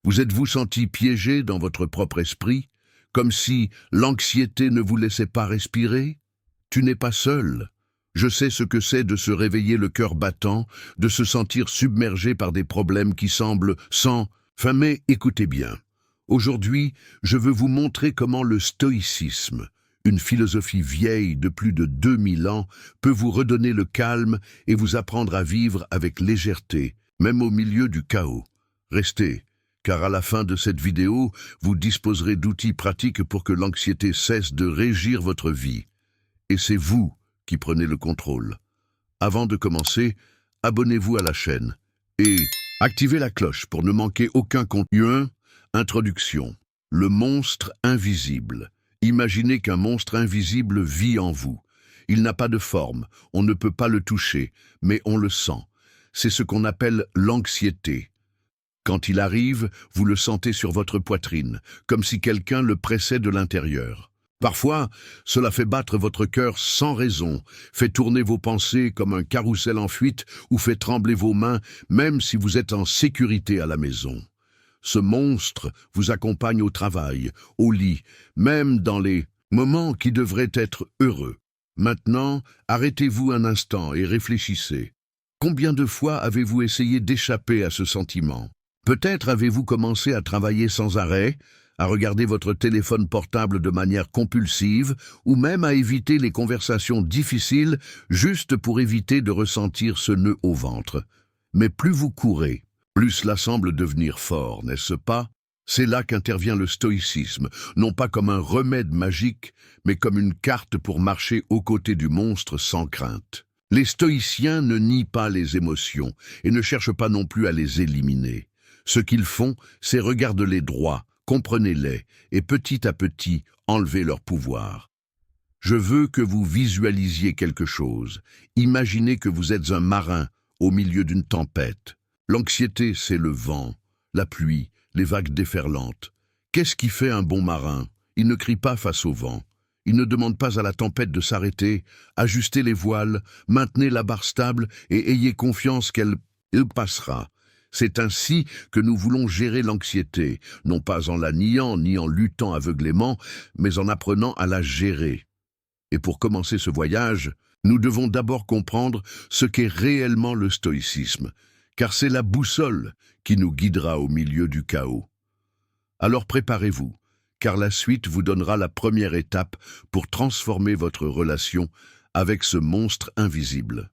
Vous êtes-vous senti piégé dans votre propre esprit, comme si l'anxiété ne vous laissait pas respirer? Tu n'es pas seul. Je sais ce que c'est de se réveiller le cœur battant, de se sentir submergé par des problèmes qui semblent sans fin. Mais écoutez bien. Aujourd'hui, je veux vous montrer comment le stoïcisme, une philosophie vieille de plus de 2000 ans, peut vous redonner le calme et vous apprendre à vivre avec légèreté, même au milieu du chaos. Restez, car à la fin de cette vidéo, vous disposerez d'outils pratiques pour que l'anxiété cesse de régir votre vie. Et c'est vous qui prenez le contrôle. Avant de commencer, abonnez-vous à la chaîne et activez la cloche pour ne manquer aucun contenu. 1. Introduction. Le monstre invisible. Imaginez qu'un monstre invisible vit en vous. Il n'a pas de forme, on ne peut pas le toucher, mais on le sent. C'est ce qu'on appelle l'anxiété. Quand il arrive, vous le sentez sur votre poitrine, comme si quelqu'un le pressait de l'intérieur. Parfois, cela fait battre votre cœur sans raison, fait tourner vos pensées comme un carrousel en fuite ou fait trembler vos mains, même si vous êtes en sécurité à la maison. Ce monstre vous accompagne au travail, au lit, même dans les moments qui devraient être heureux. Maintenant, arrêtez-vous un instant et réfléchissez. Combien de fois avez-vous essayé d'échapper à ce sentiment? Peut-être avez-vous commencé à travailler sans arrêt, à regarder votre téléphone portable de manière compulsive, ou même à éviter les conversations difficiles juste pour éviter de ressentir ce nœud au ventre. Mais plus vous courez, plus cela semble devenir fort, n'est-ce pas? C'est là qu'intervient le stoïcisme, non pas comme un remède magique, mais comme une carte pour marcher aux côtés du monstre sans crainte. Les stoïciens ne nient pas les émotions et ne cherchent pas non plus à les éliminer. Ce qu'ils font, c'est regarder-les droit, comprenez-les et petit à petit, enlevez leur pouvoir. Je veux que vous visualisiez quelque chose. Imaginez que vous êtes un marin au milieu d'une tempête. L'anxiété, c'est le vent, la pluie, les vagues déferlantes. Qu'est-ce qui fait un bon marin? Il ne crie pas face au vent. Il ne demande pas à la tempête de s'arrêter. Ajustez les voiles, maintenez la barre stable et ayez confiance qu'elle passera. C'est ainsi que nous voulons gérer l'anxiété, non pas en la niant ni en luttant aveuglément, mais en apprenant à la gérer. Et pour commencer ce voyage, nous devons d'abord comprendre ce qu'est réellement le stoïcisme, car c'est la boussole qui nous guidera au milieu du chaos. Alors préparez-vous, car la suite vous donnera la première étape pour transformer votre relation avec ce monstre invisible.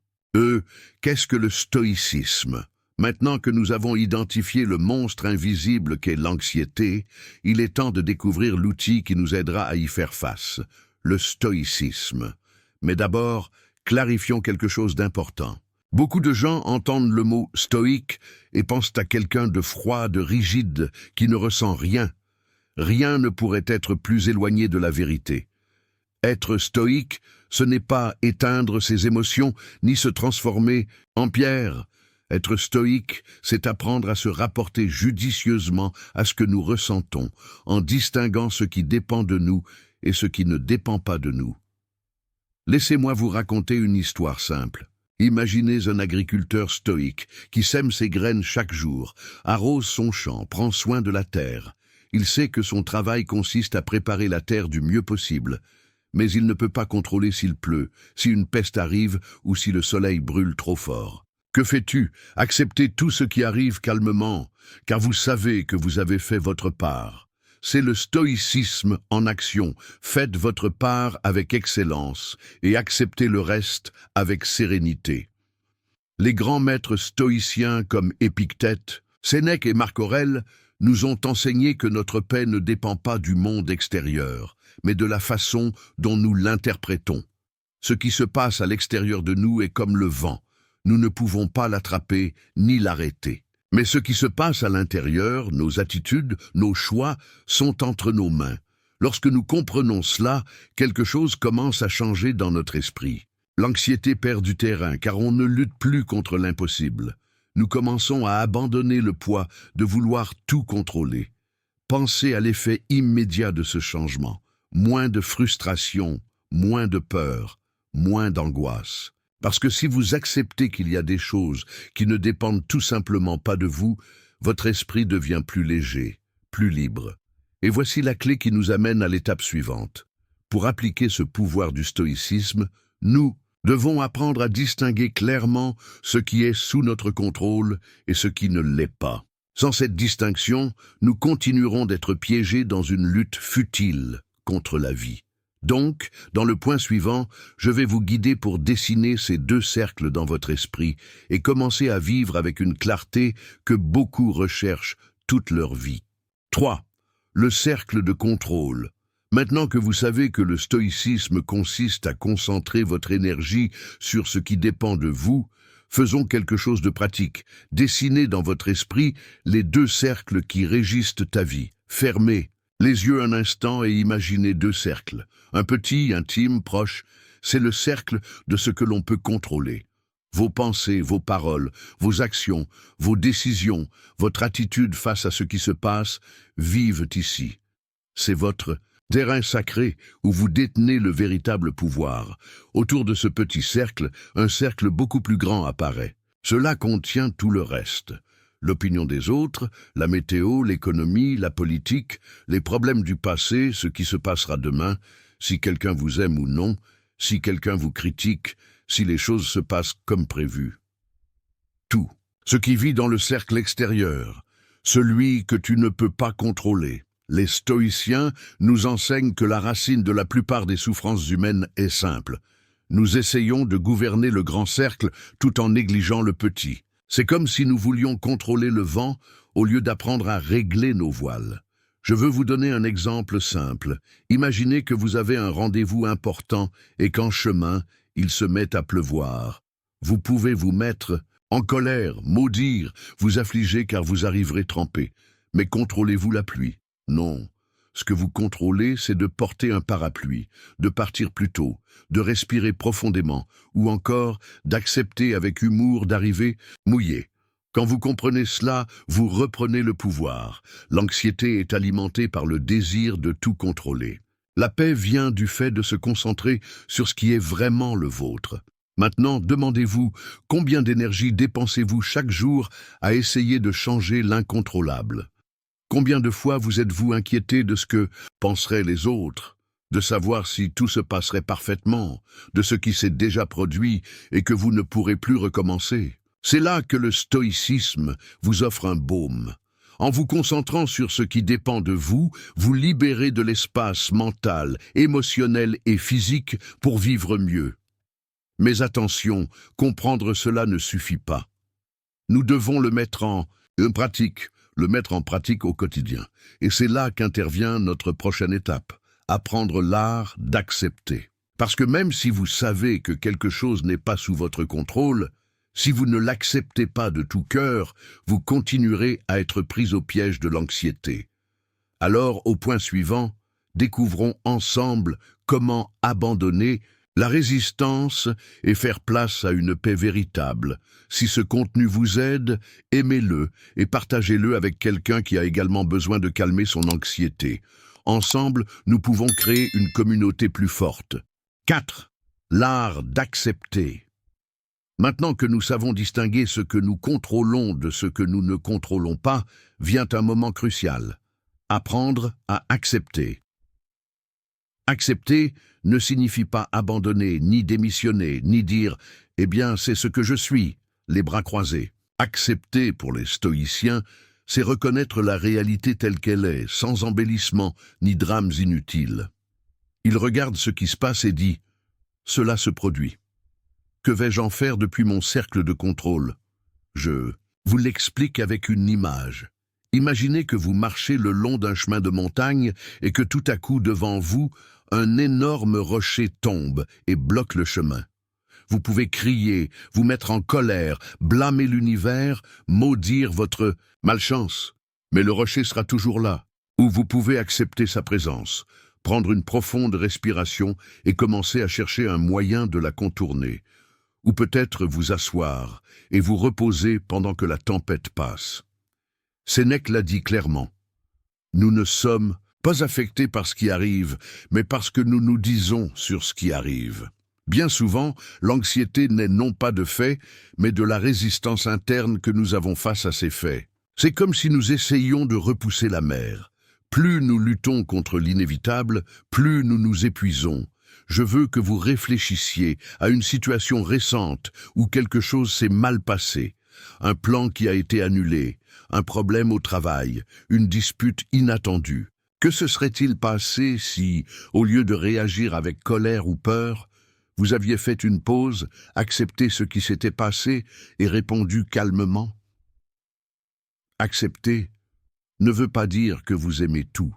Qu'est-ce que le stoïcisme? Maintenant que nous avons identifié le monstre invisible qu'est l'anxiété, il est temps de découvrir l'outil qui nous aidera à y faire face, le stoïcisme. Mais d'abord, clarifions quelque chose d'important. Beaucoup de gens entendent le mot stoïque et pensent à quelqu'un de froid, de rigide, qui ne ressent rien. Rien ne pourrait être plus éloigné de la vérité. Être stoïque, ce n'est pas éteindre ses émotions, ni se transformer en pierre. Être stoïque, c'est apprendre à se rapporter judicieusement à ce que nous ressentons, en distinguant ce qui dépend de nous et ce qui ne dépend pas de nous. Laissez-moi vous raconter une histoire simple. Imaginez un agriculteur stoïque qui sème ses graines chaque jour, arrose son champ, prend soin de la terre. Il sait que son travail consiste à préparer la terre du mieux possible, mais il ne peut pas contrôler s'il pleut, si une peste arrive ou si le soleil brûle trop fort. Que fais-tu? Acceptez tout ce qui arrive calmement, car vous savez que vous avez fait votre part. C'est le stoïcisme en action. Faites votre part avec excellence et acceptez le reste avec sérénité. Les grands maîtres stoïciens comme Épictète, Sénèque et Marc Aurèle nous ont enseigné que notre paix ne dépend pas du monde extérieur, mais de la façon dont nous l'interprétons. Ce qui se passe à l'extérieur de nous est comme le vent. Nous ne pouvons pas l'attraper ni l'arrêter. Mais ce qui se passe à l'intérieur, nos attitudes, nos choix, sont entre nos mains. Lorsque nous comprenons cela, quelque chose commence à changer dans notre esprit. L'anxiété perd du terrain, car on ne lutte plus contre l'impossible. Nous commençons à abandonner le poids de vouloir tout contrôler. Pensez à l'effet immédiat de ce changement. Moins de frustration, moins de peur, moins d'angoisse. Parce que si vous acceptez qu'il y a des choses qui ne dépendent tout simplement pas de vous, votre esprit devient plus léger, plus libre. Et voici la clé qui nous amène à l'étape suivante. Pour appliquer ce pouvoir du stoïcisme, nous devons apprendre à distinguer clairement ce qui est sous notre contrôle et ce qui ne l'est pas. Sans cette distinction, nous continuerons d'être piégés dans une lutte futile contre la vie. Donc, dans le point suivant, je vais vous guider pour dessiner ces deux cercles dans votre esprit et commencer à vivre avec une clarté que beaucoup recherchent toute leur vie. 3. Le cercle de contrôle. Maintenant que vous savez que le stoïcisme consiste à concentrer votre énergie sur ce qui dépend de vous, faisons quelque chose de pratique. Dessinez dans votre esprit les deux cercles qui régissent ta vie. Fermez les yeux un instant et imaginez deux cercles. Un petit, intime, proche, c'est le cercle de ce que l'on peut contrôler. Vos pensées, vos paroles, vos actions, vos décisions, votre attitude face à ce qui se passe, vivent ici. C'est votre terrain sacré où vous détenez le véritable pouvoir. Autour de ce petit cercle, un cercle beaucoup plus grand apparaît. Cela contient tout le reste. L'opinion des autres, la météo, l'économie, la politique, les problèmes du passé, ce qui se passera demain, si quelqu'un vous aime ou non, si quelqu'un vous critique, si les choses se passent comme prévu. Tout. Ce qui vit dans le cercle extérieur, celui que tu ne peux pas contrôler. Les stoïciens nous enseignent que la racine de la plupart des souffrances humaines est simple. Nous essayons de gouverner le grand cercle tout en négligeant le petit. C'est comme si nous voulions contrôler le vent au lieu d'apprendre à régler nos voiles. Je veux vous donner un exemple simple. Imaginez que vous avez un rendez-vous important et qu'en chemin, il se met à pleuvoir. Vous pouvez vous mettre en colère, maudire, vous affliger car vous arriverez trempé. Mais contrôlez-vous la pluie? Non. Ce que vous contrôlez, c'est de porter un parapluie, de partir plus tôt, de respirer profondément, ou encore d'accepter avec humour d'arriver mouillé. Quand vous comprenez cela, vous reprenez le pouvoir. L'anxiété est alimentée par le désir de tout contrôler. La paix vient du fait de se concentrer sur ce qui est vraiment le vôtre. Maintenant, demandez-vous, combien d'énergie dépensez-vous chaque jour à essayer de changer l'incontrôlable? Combien de fois vous êtes-vous inquiété de ce que penseraient les autres, de savoir si tout se passerait parfaitement, de ce qui s'est déjà produit et que vous ne pourrez plus recommencer? C'est là que le stoïcisme vous offre un baume. En vous concentrant sur ce qui dépend de vous, vous libérez de l'espace mental, émotionnel et physique pour vivre mieux. Mais attention, comprendre cela ne suffit pas. Nous devons le mettre en pratique au quotidien. Et c'est là qu'intervient notre prochaine étape, apprendre l'art d'accepter. Parce que même si vous savez que quelque chose n'est pas sous votre contrôle, si vous ne l'acceptez pas de tout cœur, vous continuerez à être pris au piège de l'anxiété. Alors, au point suivant, découvrons ensemble comment abandonner la résistance et faire place à une paix véritable. Si ce contenu vous aide, aimez-le et partagez-le avec quelqu'un qui a également besoin de calmer son anxiété. Ensemble, nous pouvons créer une communauté plus forte. 4. L'art d'accepter. Maintenant que nous savons distinguer ce que nous contrôlons de ce que nous ne contrôlons pas, vient un moment crucial. Apprendre à accepter. Accepter ne signifie pas abandonner, ni démissionner, ni dire « Eh bien, c'est ce que je suis », les bras croisés. Accepter, pour les stoïciens, c'est reconnaître la réalité telle qu'elle est, sans embellissement, ni drames inutiles. Ils regardent ce qui se passe et disent « Cela se produit. Que vais-je en faire depuis mon cercle de contrôle ?» Je vous l'explique avec une image. Imaginez que vous marchez le long d'un chemin de montagne et que tout à coup, devant vous, un énorme rocher tombe et bloque le chemin. Vous pouvez crier, vous mettre en colère, blâmer l'univers, maudire votre malchance. Mais le rocher sera toujours là, où vous pouvez accepter sa présence, prendre une profonde respiration et commencer à chercher un moyen de la contourner. Ou peut-être vous asseoir et vous reposer pendant que la tempête passe. Sénèque l'a dit clairement. Nous ne sommes pas affectés par ce qui arrive, mais parce que nous nous disons sur ce qui arrive. Bien souvent, l'anxiété n'est non pas de fait, mais de la résistance interne que nous avons face à ces faits. C'est comme si nous essayions de repousser la mer. Plus nous luttons contre l'inévitable, plus nous nous épuisons. Je veux que vous réfléchissiez à une situation récente où quelque chose s'est mal passé, un plan qui a été annulé, un problème au travail, une dispute inattendue. Que se serait-il passé si, au lieu de réagir avec colère ou peur, vous aviez fait une pause, accepté ce qui s'était passé et répondu calmement? Accepter ne veut pas dire que vous aimez tout.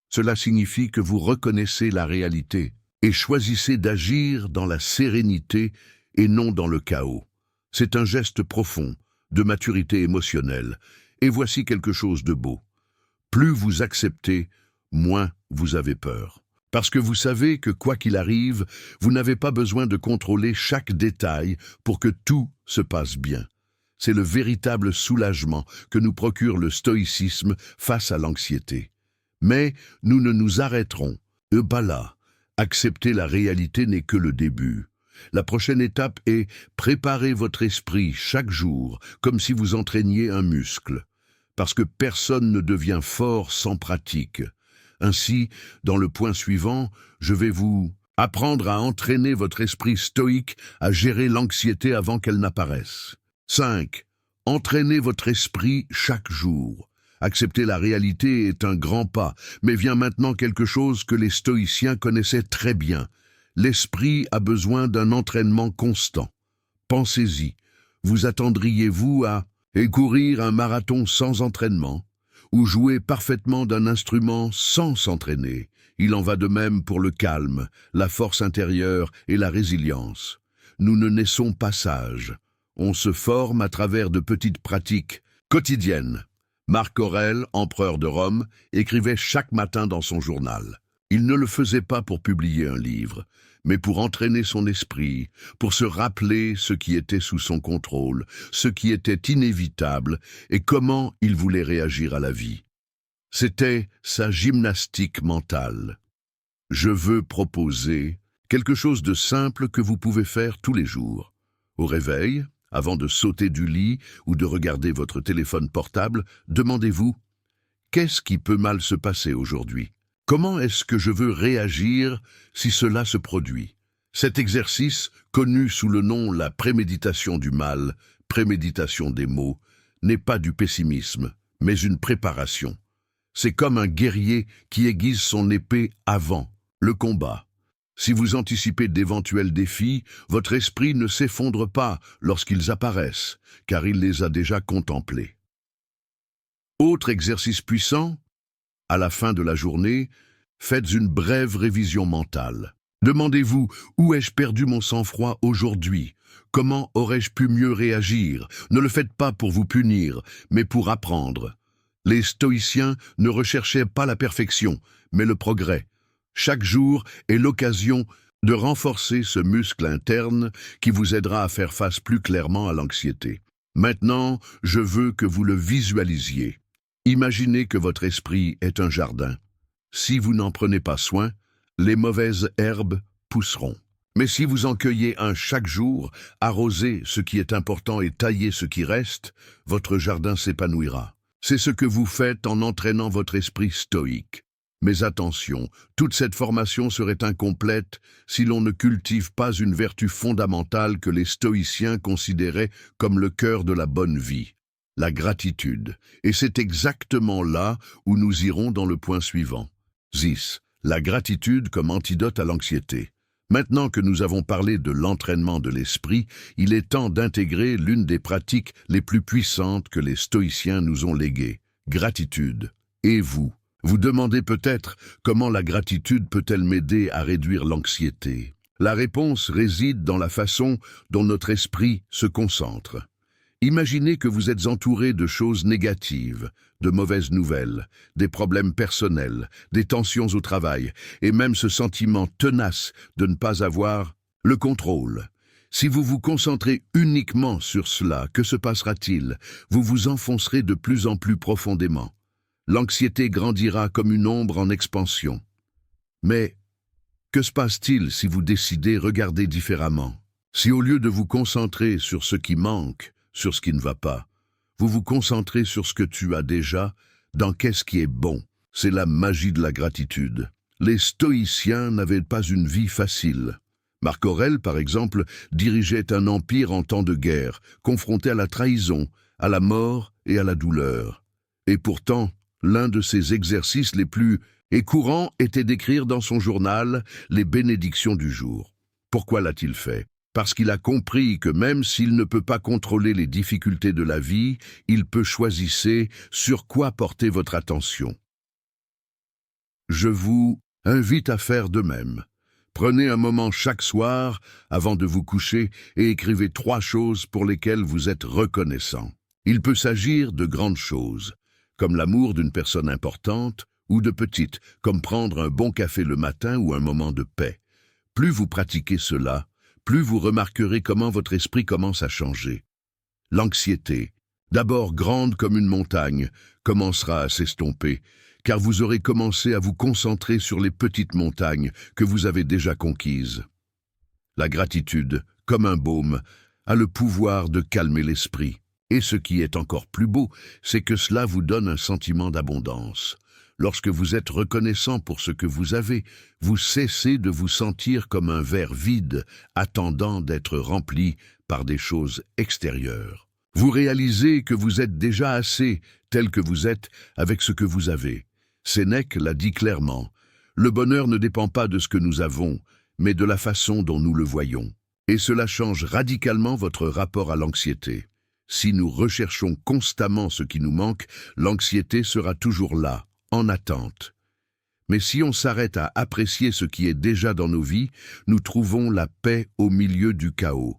Cela signifie que vous reconnaissez la réalité et choisissez d'agir dans la sérénité et non dans le chaos. C'est un geste profond, de maturité émotionnelle, et voici quelque chose de beau. Plus vous acceptez, moins vous avez peur. Parce que vous savez que quoi qu'il arrive, vous n'avez pas besoin de contrôler chaque détail pour que tout se passe bien. C'est le véritable soulagement que nous procure le stoïcisme face à l'anxiété. Mais nous ne nous arrêterons pas là. Accepter la réalité n'est que le début. La prochaine étape est préparer votre esprit chaque jour comme si vous entraîniez un muscle. Parce que personne ne devient fort sans pratique. Ainsi, dans le point suivant, je vais vous apprendre à entraîner votre esprit stoïque à gérer l'anxiété avant qu'elle n'apparaisse. 5. Entraînez votre esprit chaque jour. Accepter la réalité est un grand pas, mais vient maintenant quelque chose que les stoïciens connaissaient très bien. L'esprit a besoin d'un entraînement constant. Pensez-y, vous attendriez-vous à courir un marathon sans entraînement, ou jouer parfaitement d'un instrument sans s'entraîner? Il en va de même pour le calme, la force intérieure et la résilience. Nous ne naissons pas sages. On se forme à travers de petites pratiques quotidiennes. Marc Aurèle, empereur de Rome, écrivait chaque matin dans son journal. Il ne le faisait pas pour publier un livre, mais pour entraîner son esprit, pour se rappeler ce qui était sous son contrôle, ce qui était inévitable et comment il voulait réagir à la vie. C'était sa gymnastique mentale. Je veux proposer quelque chose de simple que vous pouvez faire tous les jours. Au réveil, avant de sauter du lit ou de regarder votre téléphone portable, demandez-vous « Qu'est-ce qui peut mal se passer aujourd'hui ? Comment est-ce que je veux réagir si cela se produit ?» Cet exercice, connu sous le nom la préméditation du mal, préméditation des mots, n'est pas du pessimisme, mais une préparation. C'est comme un guerrier qui aiguise son épée avant le combat. Si vous anticipez d'éventuels défis, votre esprit ne s'effondre pas lorsqu'ils apparaissent, car il les a déjà contemplés. Autre exercice puissant, à la fin de la journée, faites une brève révision mentale. Demandez-vous où ai-je perdu mon sang-froid aujourd'hui? Comment aurais-je pu mieux réagir? Ne le faites pas pour vous punir, mais pour apprendre. Les stoïciens ne recherchaient pas la perfection, mais le progrès. Chaque jour est l'occasion de renforcer ce muscle interne qui vous aidera à faire face plus clairement à l'anxiété. Maintenant, je veux que vous le visualisiez. Imaginez que votre esprit est un jardin. Si vous n'en prenez pas soin, les mauvaises herbes pousseront. Mais si vous en cueillez un chaque jour, arrosez ce qui est important et taillez ce qui reste, votre jardin s'épanouira. C'est ce que vous faites en entraînant votre esprit stoïque. Mais attention, toute cette formation serait incomplète si l'on ne cultive pas une vertu fondamentale que les stoïciens considéraient comme le cœur de la bonne vie, la gratitude. Et c'est exactement là où nous irons dans le point suivant. 10. La gratitude comme antidote à l'anxiété. Maintenant que nous avons parlé de l'entraînement de l'esprit, il est temps d'intégrer l'une des pratiques les plus puissantes que les stoïciens nous ont léguées. Gratitude. Et vous? Vous demandez peut-être comment la gratitude peut-elle m'aider à réduire l'anxiété. La réponse réside dans la façon dont notre esprit se concentre. Imaginez que vous êtes entouré de choses négatives, de mauvaises nouvelles, des problèmes personnels, des tensions au travail, et même ce sentiment tenace de ne pas avoir le contrôle. Si vous vous concentrez uniquement sur cela, que se passera-t-il? Vous vous enfoncerez de plus en plus profondément. L'anxiété grandira comme une ombre en expansion. Mais que se passe-t-il si vous décidez de regarder différemment? Si au lieu de vous concentrer sur ce qui manque, sur ce qui ne va pas, Vous vous concentrez sur ce que tu as déjà, dans qu'est-ce qui est bon. C'est la magie de la gratitude. Les stoïciens n'avaient pas une vie facile. Marc Aurèle, par exemple, dirigeait un empire en temps de guerre, confronté à la trahison, à la mort et à la douleur. Et pourtant, l'un de ses exercices les plus courants était d'écrire dans son journal les bénédictions du jour. Pourquoi l'a-t-il fait? Parce qu'il a compris que même s'il ne peut pas contrôler les difficultés de la vie, il peut choisir sur quoi porter votre attention. Je vous invite à faire de même. Prenez un moment chaque soir, avant de vous coucher, et écrivez 3 choses pour lesquelles vous êtes reconnaissant. Il peut s'agir de grandes choses, comme l'amour d'une personne importante, ou de petites, comme prendre un bon café le matin ou un moment de paix. Plus vous pratiquez cela, plus vous remarquerez comment votre esprit commence à changer. L'anxiété, d'abord grande comme une montagne, commencera à s'estomper, car vous aurez commencé à vous concentrer sur les petites montagnes que vous avez déjà conquises. La gratitude, comme un baume, a le pouvoir de calmer l'esprit. Et ce qui est encore plus beau, c'est que cela vous donne un sentiment d'abondance. Lorsque vous êtes reconnaissant pour ce que vous avez, vous cessez de vous sentir comme un verre vide, attendant d'être rempli par des choses extérieures. Vous réalisez que vous êtes déjà assez, tel que vous êtes, avec ce que vous avez. Sénèque l'a dit clairement, « Le bonheur ne dépend pas de ce que nous avons, mais de la façon dont nous le voyons. » Et cela change radicalement votre rapport à l'anxiété. Si nous recherchons constamment ce qui nous manque, l'anxiété sera toujours là, en attente. Mais si on s'arrête à apprécier ce qui est déjà dans nos vies, nous trouvons la paix au milieu du chaos.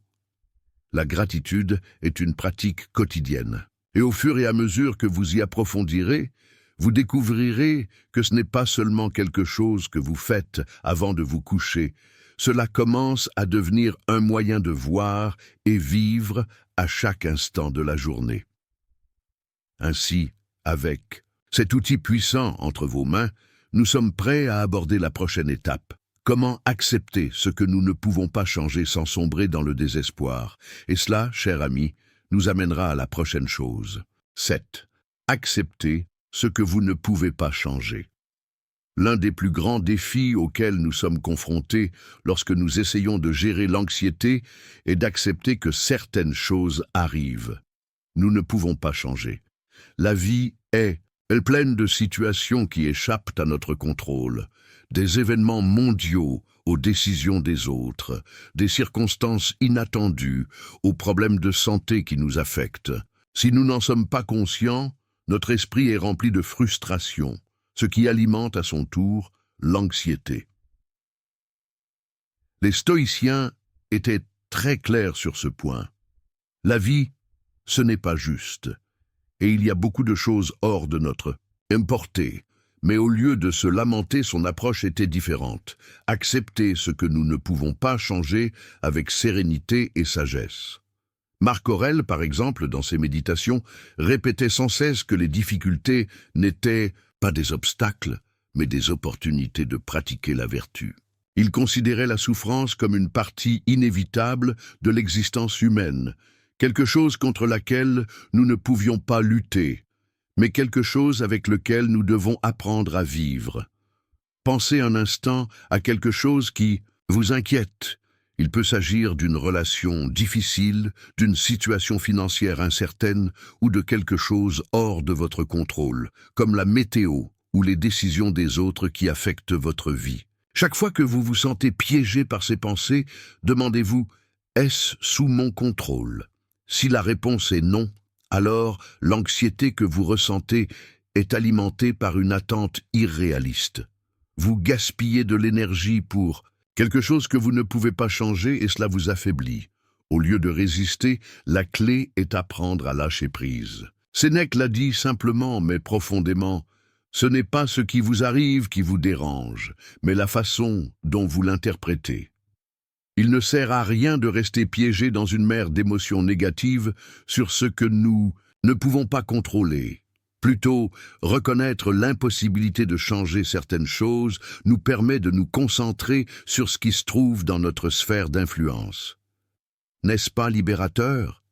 La gratitude est une pratique quotidienne. Et au fur et à mesure que vous y approfondirez, vous découvrirez que ce n'est pas seulement quelque chose que vous faites avant de vous coucher. Cela commence à devenir un moyen de voir et vivre à chaque instant de la journée. Ainsi, avec cet outil puissant entre vos mains, nous sommes prêts à aborder la prochaine étape. Comment accepter ce que nous ne pouvons pas changer sans sombrer dans le désespoir? Et cela, cher ami, nous amènera à la prochaine chose. 7. Accepter ce que vous ne pouvez pas changer. L'un des plus grands défis auxquels nous sommes confrontés lorsque nous essayons de gérer l'anxiété est d'accepter que certaines choses arrivent. Nous ne pouvons pas changer. La vie est pleine de situations qui échappent à notre contrôle, des événements mondiaux aux décisions des autres, des circonstances inattendues, aux problèmes de santé qui nous affectent. Si nous n'en sommes pas conscients, notre esprit est rempli de frustration, ce qui alimente à son tour l'anxiété. Les stoïciens étaient très clairs sur ce point. La vie, ce n'est pas juste, et il y a beaucoup de choses hors de notre portée. Mais au lieu de se lamenter, son approche était différente. Accepter ce que nous ne pouvons pas changer avec sérénité et sagesse. Marc Aurèle, par exemple, dans ses méditations, répétait sans cesse que les difficultés n'étaient pas des obstacles, mais des opportunités de pratiquer la vertu. Il considérait la souffrance comme une partie inévitable de l'existence humaine, quelque chose contre laquelle nous ne pouvions pas lutter, mais quelque chose avec lequel nous devons apprendre à vivre. Pensez un instant à quelque chose qui vous inquiète. Il peut s'agir d'une relation difficile, d'une situation financière incertaine ou de quelque chose hors de votre contrôle, comme la météo ou les décisions des autres qui affectent votre vie. Chaque fois que vous vous sentez piégé par ces pensées, demandez-vous « Est-ce sous mon contrôle ?» Si la réponse est non, alors l'anxiété que vous ressentez est alimentée par une attente irréaliste. Vous gaspillez de l'énergie pour quelque chose que vous ne pouvez pas changer et cela vous affaiblit. Au lieu de résister, la clé est apprendre à lâcher prise. Sénèque l'a dit simplement mais profondément, ce n'est pas ce qui vous arrive qui vous dérange, mais la façon dont vous l'interprétez. Il ne sert à rien de rester piégé dans une mer d'émotions négatives sur ce que nous ne pouvons pas contrôler. Plutôt, reconnaître l'impossibilité de changer certaines choses nous permet de nous concentrer sur ce qui se trouve dans notre sphère d'influence. N'est-ce pas libérateur?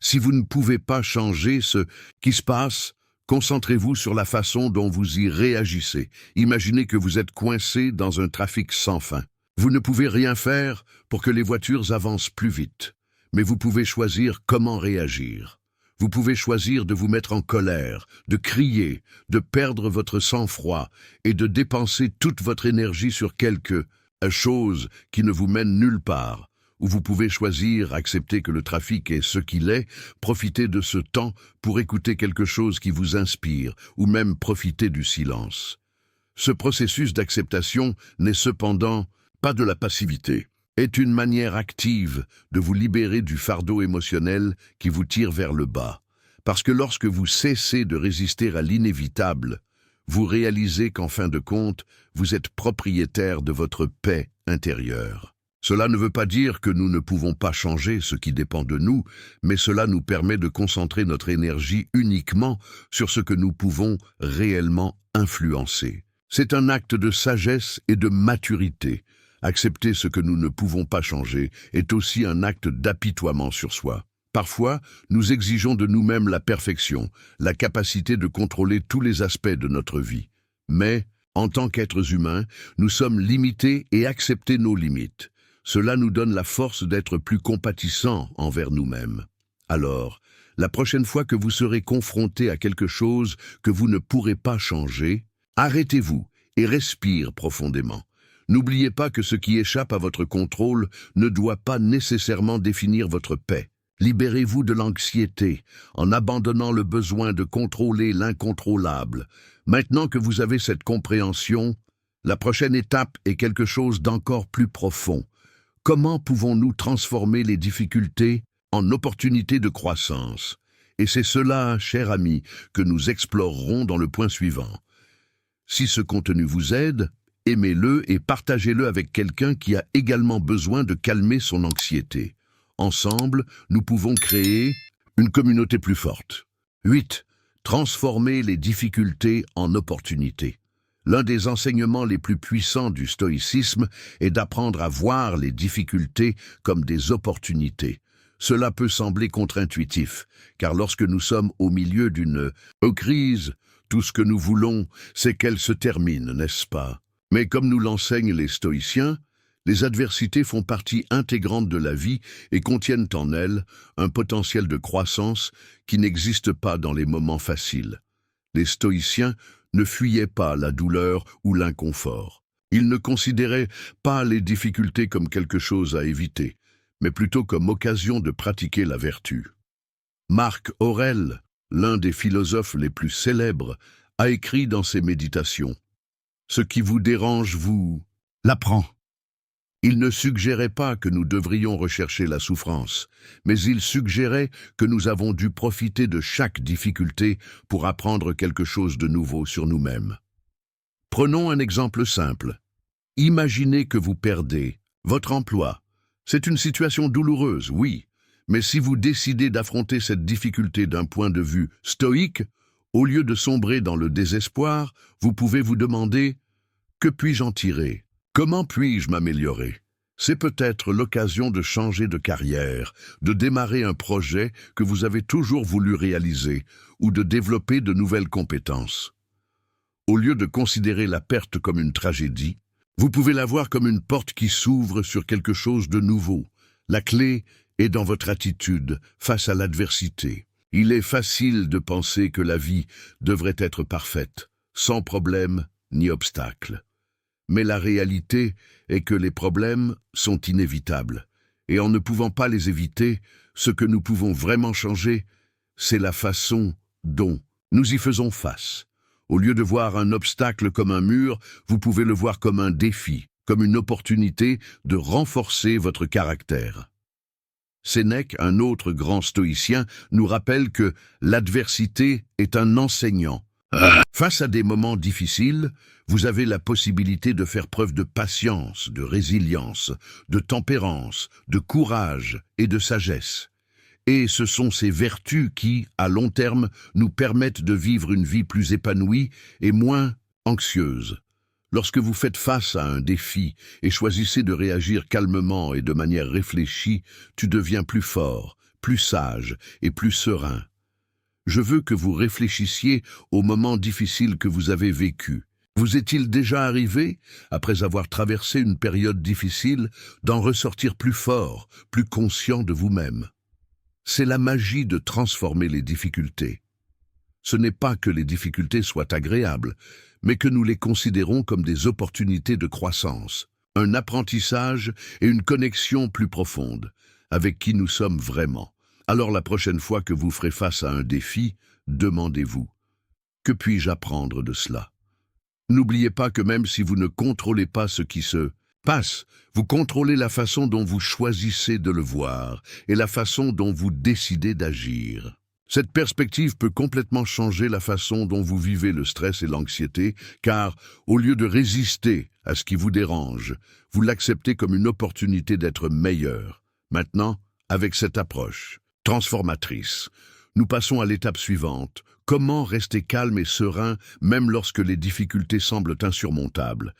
Si vous ne pouvez pas changer ce qui se passe, concentrez-vous sur la façon dont vous y réagissez. Imaginez que vous êtes coincé dans un trafic sans fin. Vous ne pouvez rien faire pour que les voitures avancent plus vite, mais vous pouvez choisir comment réagir. Vous pouvez choisir de vous mettre en colère, de crier, de perdre votre sang-froid et de dépenser toute votre énergie sur quelque chose qui ne vous mène nulle part. Ou vous pouvez choisir, accepter que le trafic est ce qu'il est, profiter de ce temps pour écouter quelque chose qui vous inspire, ou même profiter du silence. Ce processus d'acceptation n'est cependant pas de la passivité, est une manière active de vous libérer du fardeau émotionnel qui vous tire vers le bas. Parce que lorsque vous cessez de résister à l'inévitable, vous réalisez qu'en fin de compte, vous êtes propriétaire de votre paix intérieure. Cela ne veut pas dire que nous ne pouvons pas changer ce qui dépend de nous, mais cela nous permet de concentrer notre énergie uniquement sur ce que nous pouvons réellement influencer. C'est un acte de sagesse et de maturité. Accepter ce que nous ne pouvons pas changer est aussi un acte d'apitoiement sur soi. Parfois, nous exigeons de nous-mêmes la perfection, la capacité de contrôler tous les aspects de notre vie. Mais, en tant qu'êtres humains, nous sommes limités et accepter nos limites. Cela nous donne la force d'être plus compatissants envers nous-mêmes. Alors, la prochaine fois que vous serez confronté à quelque chose que vous ne pourrez pas changer, arrêtez-vous et respirez profondément. N'oubliez pas que ce qui échappe à votre contrôle ne doit pas nécessairement définir votre paix. Libérez-vous de l'anxiété en abandonnant le besoin de contrôler l'incontrôlable. Maintenant que vous avez cette compréhension, la prochaine étape est quelque chose d'encore plus profond. Comment pouvons-nous transformer les difficultés en opportunités de croissance? Et c'est cela, cher ami, que nous explorerons dans le point suivant. Si ce contenu vous aide, aimez-le et partagez-le avec quelqu'un qui a également besoin de calmer son anxiété. Ensemble, nous pouvons créer une communauté plus forte. 8. Transformer les difficultés en opportunités. L'un des enseignements les plus puissants du stoïcisme est d'apprendre à voir les difficultés comme des opportunités. Cela peut sembler contre-intuitif, car lorsque nous sommes au milieu d'une crise, tout ce que nous voulons, c'est qu'elle se termine, n'est-ce pas? Mais comme nous l'enseignent les stoïciens, les adversités font partie intégrante de la vie et contiennent en elles un potentiel de croissance qui n'existe pas dans les moments faciles. Les stoïciens ne fuyaient pas la douleur ou l'inconfort. Ils ne considéraient pas les difficultés comme quelque chose à éviter, mais plutôt comme occasion de pratiquer la vertu. Marc Aurèle, l'un des philosophes les plus célèbres, a écrit dans ses méditations « Ce qui vous dérange vous l'apprend ». Il ne suggérait pas que nous devrions rechercher la souffrance, mais il suggérait que nous avons dû profiter de chaque difficulté pour apprendre quelque chose de nouveau sur nous-mêmes. Prenons un exemple simple. Imaginez que vous perdez votre emploi. C'est une situation douloureuse, oui, mais si vous décidez d'affronter cette difficulté d'un point de vue stoïque, au lieu de sombrer dans le désespoir, vous pouvez vous demander « Que puis-je en tirer ? Comment puis-je m'améliorer ?» C'est peut-être l'occasion de changer de carrière, de démarrer un projet que vous avez toujours voulu réaliser ou de développer de nouvelles compétences. Au lieu de considérer la perte comme une tragédie, vous pouvez la voir comme une porte qui s'ouvre sur quelque chose de nouveau. La clé est dans votre attitude face à l'adversité. Il est facile de penser que la vie devrait être parfaite, sans problème ni obstacle. Mais la réalité est que les problèmes sont inévitables. Et en ne pouvant pas les éviter, ce que nous pouvons vraiment changer, c'est la façon dont nous y faisons face. Au lieu de voir un obstacle comme un mur, vous pouvez le voir comme un défi, comme une opportunité de renforcer votre caractère. Sénèque, un autre grand stoïcien, nous rappelle que l'adversité est un enseignant. Face à des moments difficiles, vous avez la possibilité de faire preuve de patience, de résilience, de tempérance, de courage et de sagesse. Et ce sont ces vertus qui, à long terme, nous permettent de vivre une vie plus épanouie et moins anxieuse. Lorsque vous faites face à un défi et choisissez de réagir calmement et de manière réfléchie, tu deviens plus fort, plus sage et plus serein. Je veux que vous réfléchissiez aux moments difficiles que vous avez vécus. Vous est-il déjà arrivé, après avoir traversé une période difficile, d'en ressortir plus fort, plus conscient de vous-même? C'est la magie de transformer les difficultés. Ce n'est pas que les difficultés soient agréables, mais que nous les considérons comme des opportunités de croissance, un apprentissage et une connexion plus profonde, avec qui nous sommes vraiment. Alors la prochaine fois que vous ferez face à un défi, demandez-vous: que puis-je apprendre de cela? N'oubliez pas que même si vous ne contrôlez pas ce qui se passe, vous contrôlez la façon dont vous choisissez de le voir et la façon dont vous décidez d'agir. Cette perspective peut complètement changer la façon dont vous vivez le stress et l'anxiété, car, au lieu de résister à ce qui vous dérange, vous l'acceptez comme une opportunité d'être meilleur. Maintenant, avec cette approche transformatrice, nous passons à l'étape suivante. Comment rester calme et serein même lorsque les difficultés semblent insurmontables?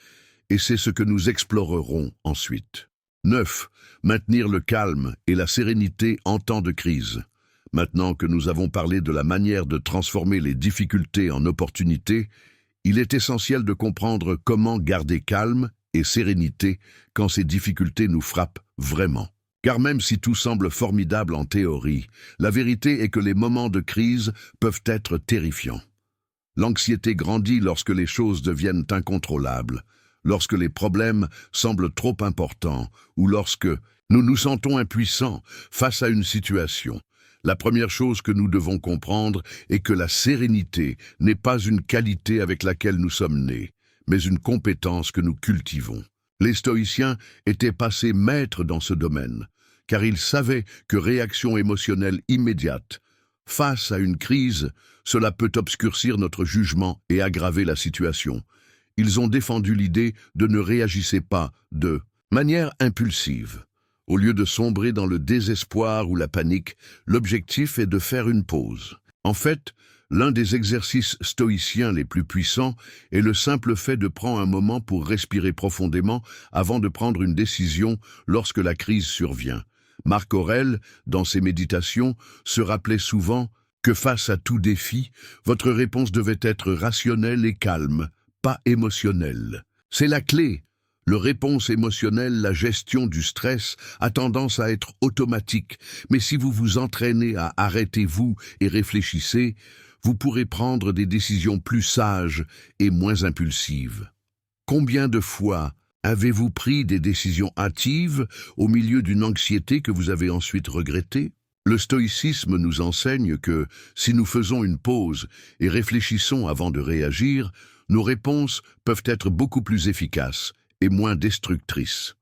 Et c'est ce que nous explorerons ensuite. 9. Maintenir le calme et la sérénité en temps de crise. Maintenant que nous avons parlé de la manière de transformer les difficultés en opportunités, il est essentiel de comprendre comment garder calme et sérénité quand ces difficultés nous frappent vraiment. Car même si tout semble formidable en théorie, la vérité est que les moments de crise peuvent être terrifiants. L'anxiété grandit lorsque les choses deviennent incontrôlables, lorsque les problèmes semblent trop importants ou lorsque nous nous sentons impuissants face à une situation. La première chose que nous devons comprendre est que la sérénité n'est pas une qualité avec laquelle nous sommes nés, mais une compétence que nous cultivons. Les stoïciens étaient passés maîtres dans ce domaine, car ils savaient que réaction émotionnelle immédiate face à une crise, cela peut obscurcir notre jugement et aggraver la situation. Ils ont défendu l'idée de ne réagissez pas de manière impulsive. Au lieu de sombrer dans le désespoir ou la panique, l'objectif est de faire une pause. En fait, l'un des exercices stoïciens les plus puissants est le simple fait de prendre un moment pour respirer profondément avant de prendre une décision lorsque la crise survient. Marc Aurèle, dans ses méditations, se rappelait souvent que face à tout défi, votre réponse devait être rationnelle et calme, pas émotionnelle. C'est la clé. Le réponse émotionnelle, la gestion du stress, a tendance à être automatique, mais si vous vous entraînez à arrêtez-vous et réfléchissez, vous pourrez prendre des décisions plus sages et moins impulsives. Combien de fois avez-vous pris des décisions hâtives au milieu d'une anxiété que vous avez ensuite regrettée? Le stoïcisme nous enseigne que, si nous faisons une pause et réfléchissons avant de réagir, nos réponses peuvent être beaucoup plus efficaces et moins destructrices.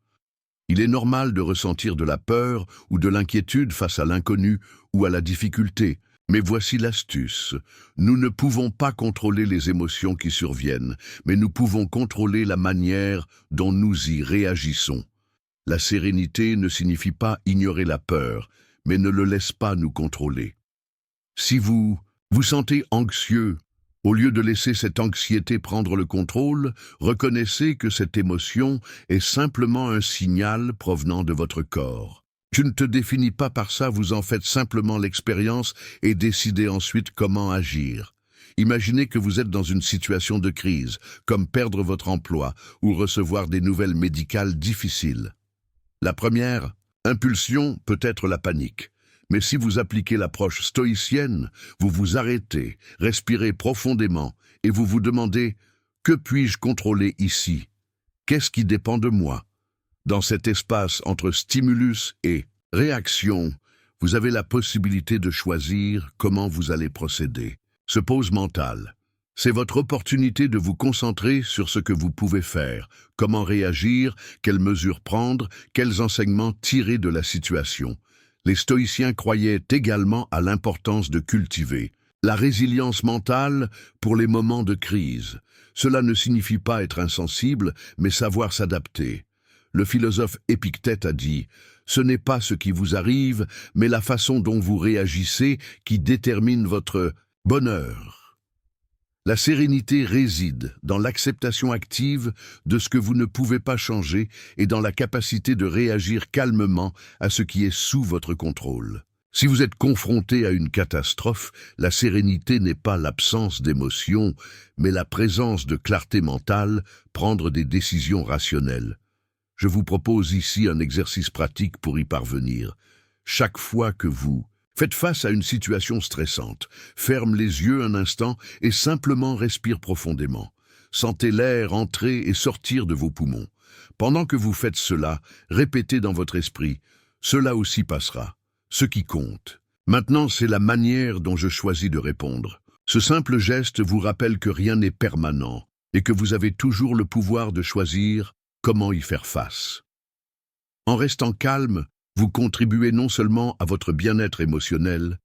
Il est normal de ressentir de la peur ou de l'inquiétude face à l'inconnu ou à la difficulté. Mais voici l'astuce. Nous ne pouvons pas contrôler les émotions qui surviennent, mais nous pouvons contrôler la manière dont nous y réagissons. La sérénité ne signifie pas ignorer la peur, mais ne le laisse pas nous contrôler. Si vous vous sentez anxieux, au lieu de laisser cette anxiété prendre le contrôle, reconnaissez que cette émotion est simplement un signal provenant de votre corps. Tu ne te définis pas par ça, vous en faites simplement l'expérience et décidez ensuite comment agir. Imaginez que vous êtes dans une situation de crise, comme perdre votre emploi ou recevoir des nouvelles médicales difficiles. La première impulsion peut être la panique. Mais si vous appliquez l'approche stoïcienne, vous vous arrêtez, respirez profondément et vous vous demandez « Que puis-je contrôler ici? Qu'est-ce qui dépend de moi ?» Dans cet espace entre stimulus et réaction, vous avez la possibilité de choisir comment vous allez procéder. Ce pause mentale, c'est votre opportunité de vous concentrer sur ce que vous pouvez faire, comment réagir, quelles mesures prendre, quels enseignements tirer de la situation. Les stoïciens croyaient également à l'importance de cultiver la résilience mentale pour les moments de crise. Cela ne signifie pas être insensible, mais savoir s'adapter. Le philosophe Épictète a dit « Ce n'est pas ce qui vous arrive, mais la façon dont vous réagissez qui détermine votre bonheur. » La sérénité réside dans l'acceptation active de ce que vous ne pouvez pas changer et dans la capacité de réagir calmement à ce qui est sous votre contrôle. Si vous êtes confronté à une catastrophe, la sérénité n'est pas l'absence d'émotion, mais la présence de clarté mentale, prendre des décisions rationnelles. Je vous propose ici un exercice pratique pour y parvenir. Chaque fois que vous faites face à une situation stressante, ferme les yeux un instant et simplement respire profondément. Sentez l'air entrer et sortir de vos poumons. Pendant que vous faites cela, répétez dans votre esprit « Cela aussi passera ». Ce qui compte. Maintenant, c'est la manière dont je choisis de répondre. Ce simple geste vous rappelle que rien n'est permanent et que vous avez toujours le pouvoir de choisir comment y faire face. En restant calme, vous contribuez non seulement à votre bien-être émotionnel,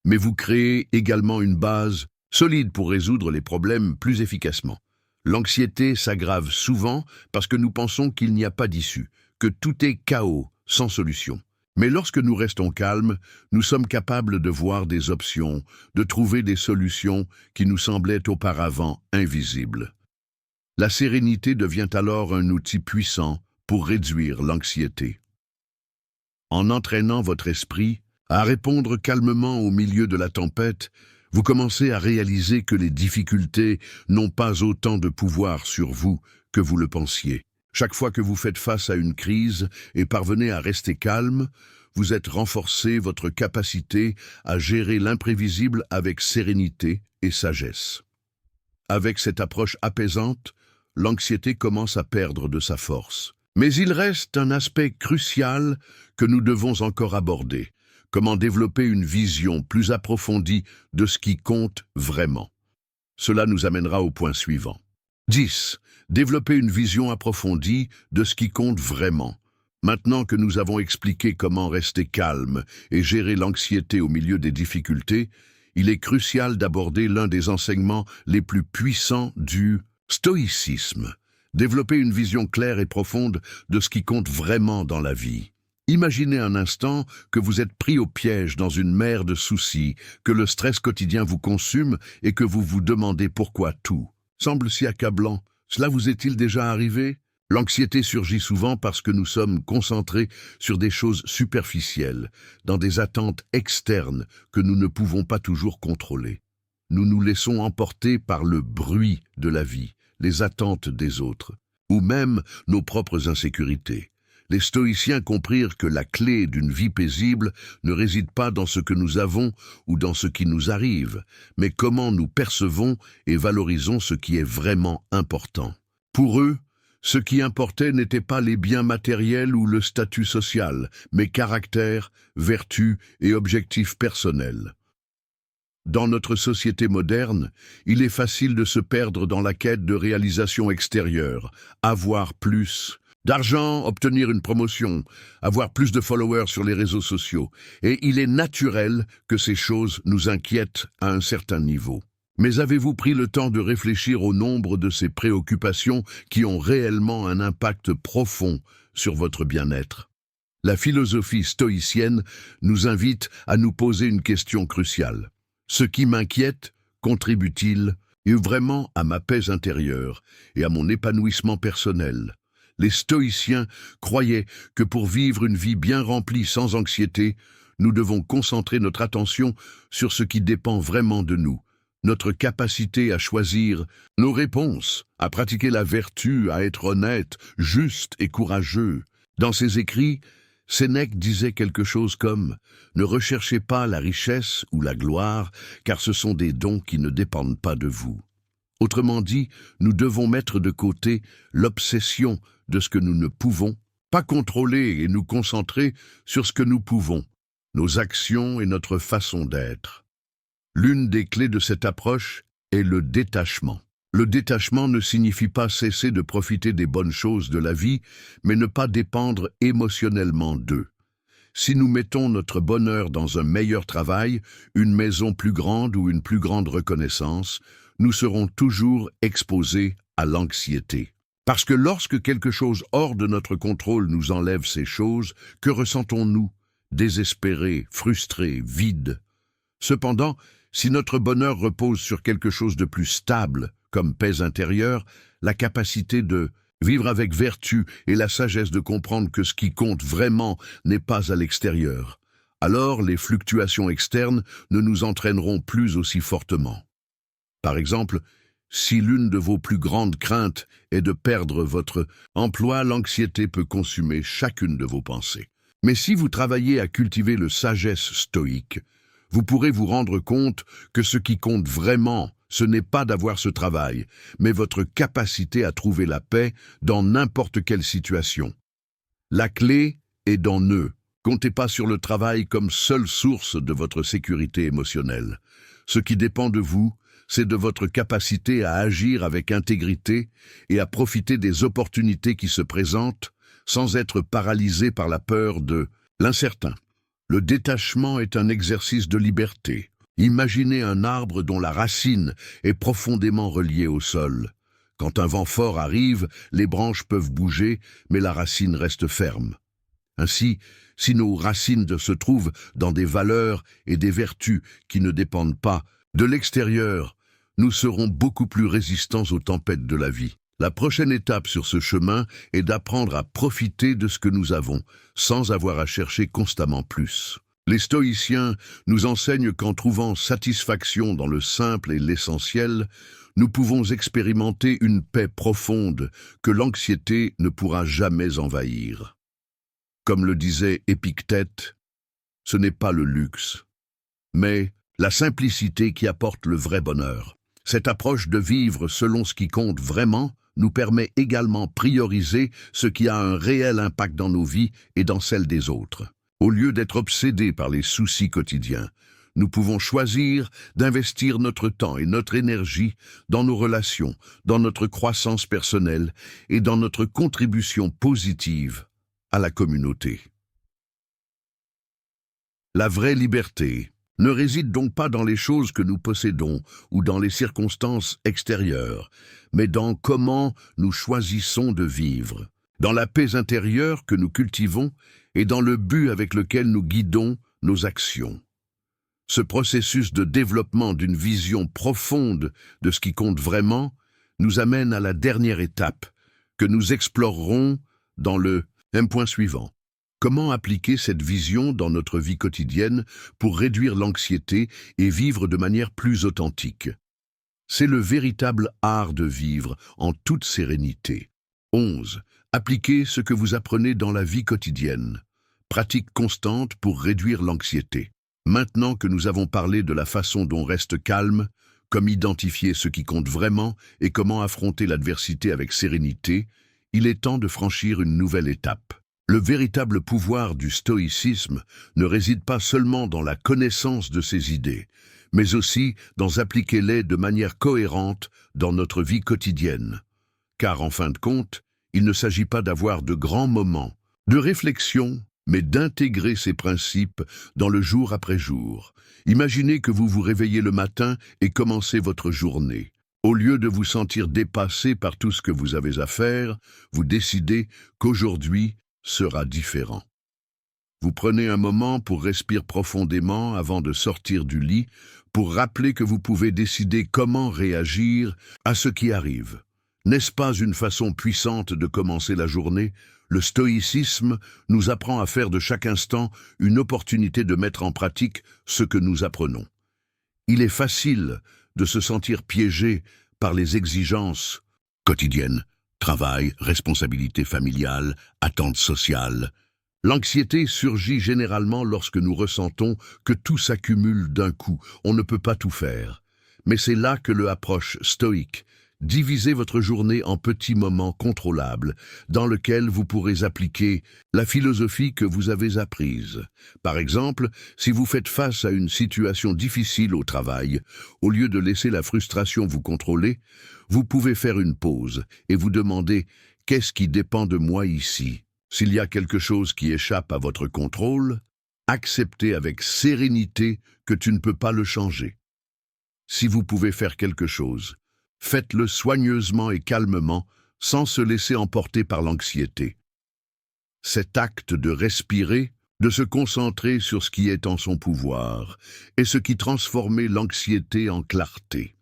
mais vous créez également une base solide pour résoudre les problèmes plus efficacement. L'anxiété s'aggrave souvent parce que nous pensons qu'il n'y a pas d'issue, que tout est chaos, sans solution. Mais lorsque nous restons calmes, nous sommes capables de voir des options, de trouver des solutions qui nous semblaient auparavant invisibles. La sérénité devient alors un outil puissant pour réduire l'anxiété. En entraînant votre esprit à répondre calmement au milieu de la tempête, vous commencez à réaliser que les difficultés n'ont pas autant de pouvoir sur vous que vous le pensiez. Chaque fois que vous faites face à une crise et parvenez à rester calme, vous êtes renforcé votre capacité à gérer l'imprévisible avec sérénité et sagesse. Avec cette approche apaisante, l'anxiété commence à perdre de sa force. Mais il reste un aspect crucial que nous devons encore aborder. Comment développer une vision plus approfondie de ce qui compte vraiment. Cela nous amènera au point suivant. 10. Développer une vision approfondie de ce qui compte vraiment. Maintenant que nous avons expliqué comment rester calme et gérer l'anxiété au milieu des difficultés, il est crucial d'aborder l'un des enseignements les plus puissants du stoïcisme. Développer une vision claire et profonde de ce qui compte vraiment dans la vie. Imaginez un instant que vous êtes pris au piège dans une mer de soucis, que le stress quotidien vous consume et que vous vous demandez pourquoi tout semble si accablant. Cela vous est-il déjà arrivé? L'anxiété surgit souvent parce que nous sommes concentrés sur des choses superficielles, dans des attentes externes que nous ne pouvons pas toujours contrôler. Nous nous laissons emporter par le bruit de la vie, les attentes des autres, ou même nos propres insécurités. Les stoïciens comprirent que la clé d'une vie paisible ne réside pas dans ce que nous avons ou dans ce qui nous arrive, mais comment nous percevons et valorisons ce qui est vraiment important. Pour eux, ce qui importait n'était pas les biens matériels ou le statut social, mais caractère, vertu et objectifs personnels. Dans notre société moderne, il est facile de se perdre dans la quête de réalisation extérieure, avoir plus d'argent, obtenir une promotion, avoir plus de followers sur les réseaux sociaux. Et il est naturel que ces choses nous inquiètent à un certain niveau. Mais avez-vous pris le temps de réfléchir au nombre de ces préoccupations qui ont réellement un impact profond sur votre bien-être? La philosophie stoïcienne nous invite à nous poser une question cruciale. Ce qui m'inquiète contribue-t-il vraiment à ma paix intérieure et à mon épanouissement personnel? Les stoïciens croyaient que pour vivre une vie bien remplie sans anxiété, nous devons concentrer notre attention sur ce qui dépend vraiment de nous, notre capacité à choisir nos réponses, à pratiquer la vertu, à être honnête, juste et courageux. Dans ses écrits, Sénèque disait quelque chose comme « Ne recherchez pas la richesse ou la gloire, car ce sont des dons qui ne dépendent pas de vous. » Autrement dit, nous devons mettre de côté l'obsession de ce que nous ne pouvons pas contrôler et nous concentrer sur ce que nous pouvons, nos actions et notre façon d'être. L'une des clés de cette approche est le détachement. Le détachement ne signifie pas cesser de profiter des bonnes choses de la vie, mais ne pas dépendre émotionnellement d'eux. Si nous mettons notre bonheur dans un meilleur travail, une maison plus grande ou une plus grande reconnaissance, nous serons toujours exposés à l'anxiété. Parce que lorsque quelque chose hors de notre contrôle nous enlève ces choses, que ressentons-nous? Désespérés, frustrés, vides. Cependant, si notre bonheur repose sur quelque chose de plus stable, comme paix intérieure, la capacité de vivre avec vertu et la sagesse de comprendre que ce qui compte vraiment n'est pas à l'extérieur, Alors les fluctuations externes ne nous entraîneront plus aussi fortement. Par exemple, si l'une de vos plus grandes craintes est de perdre votre emploi, l'anxiété peut consumer chacune de vos pensées. Mais si vous travaillez à cultiver le sagesse stoïque, vous pourrez vous rendre compte que ce qui compte vraiment, ce n'est pas d'avoir ce travail, mais votre capacité à trouver la paix dans n'importe quelle situation. La clé est dans eux. Comptez pas sur le travail comme seule source de votre sécurité émotionnelle. Ce qui dépend de vous, c'est de votre capacité à agir avec intégrité et à profiter des opportunités qui se présentent sans être paralysé par la peur de l'incertain. Le détachement est un exercice de liberté. Imaginez un arbre dont la racine est profondément reliée au sol. Quand un vent fort arrive, les branches peuvent bouger, mais la racine reste ferme. Ainsi, si nos racines se trouvent dans des valeurs et des vertus qui ne dépendent pas de l'extérieur, nous serons beaucoup plus résistants aux tempêtes de la vie. La prochaine étape sur ce chemin est d'apprendre à profiter de ce que nous avons, sans avoir à chercher constamment plus. Les stoïciens nous enseignent qu'en trouvant satisfaction dans le simple et l'essentiel, nous pouvons expérimenter une paix profonde que l'anxiété ne pourra jamais envahir. Comme le disait Épictète, ce n'est pas le luxe, mais la simplicité qui apporte le vrai bonheur. Cette approche de vivre selon ce qui compte vraiment nous permet également de prioriser ce qui a un réel impact dans nos vies et dans celles des autres. Au lieu d'être obsédés par les soucis quotidiens, nous pouvons choisir d'investir notre temps et notre énergie dans nos relations, dans notre croissance personnelle et dans notre contribution positive à la communauté. La vraie liberté ne réside donc pas dans les choses que nous possédons ou dans les circonstances extérieures, mais dans comment nous choisissons de vivre, dans la paix intérieure que nous cultivons et dans le but avec lequel nous guidons nos actions. Ce processus de développement d'une vision profonde de ce qui compte vraiment nous amène à la dernière étape que nous explorerons dans le point suivant. Comment appliquer cette vision dans notre vie quotidienne pour réduire l'anxiété et vivre de manière plus authentique? C'est le véritable art de vivre en toute sérénité. 11. Appliquez ce que vous apprenez dans la vie quotidienne. Pratique constante pour réduire l'anxiété. Maintenant que nous avons parlé de la façon dont reste calme, comme identifier ce qui compte vraiment et comment affronter l'adversité avec sérénité, il est temps de franchir une nouvelle étape. Le véritable pouvoir du stoïcisme ne réside pas seulement dans la connaissance de ses idées, mais aussi dans appliquer-les de manière cohérente dans notre vie quotidienne. Car en fin de compte, il ne s'agit pas d'avoir de grands moments de réflexion, mais d'intégrer ces principes dans le jour après jour. Imaginez que vous vous réveillez le matin et commencez votre journée. Au lieu de vous sentir dépassé par tout ce que vous avez à faire, vous décidez qu'aujourd'hui sera différent. Vous prenez un moment pour respirer profondément avant de sortir du lit, pour rappeler que vous pouvez décider comment réagir à ce qui arrive. N'est-ce pas une façon puissante de commencer la journée? Le stoïcisme nous apprend à faire de chaque instant une opportunité de mettre en pratique ce que nous apprenons. Il est facile de se sentir piégé par les exigences quotidiennes, travail, responsabilités familiales, attentes sociales. L'anxiété surgit généralement lorsque nous ressentons que tout s'accumule d'un coup, on ne peut pas tout faire. Mais c'est là que l'approche stoïque. Divisez votre journée en petits moments contrôlables, dans lesquels vous pourrez appliquer la philosophie que vous avez apprise. Par exemple, si vous faites face à une situation difficile au travail, au lieu de laisser la frustration vous contrôler, vous pouvez faire une pause et vous demander « Qu'est-ce qui dépend de moi ici ?» S'il y a quelque chose qui échappe à votre contrôle, acceptez avec sérénité que tu ne peux pas le changer. Si vous pouvez faire quelque chose, faites-le soigneusement et calmement, sans se laisser emporter par l'anxiété. Cet acte de respirer, de se concentrer sur ce qui est en son pouvoir, est ce qui transforme l'anxiété en clarté.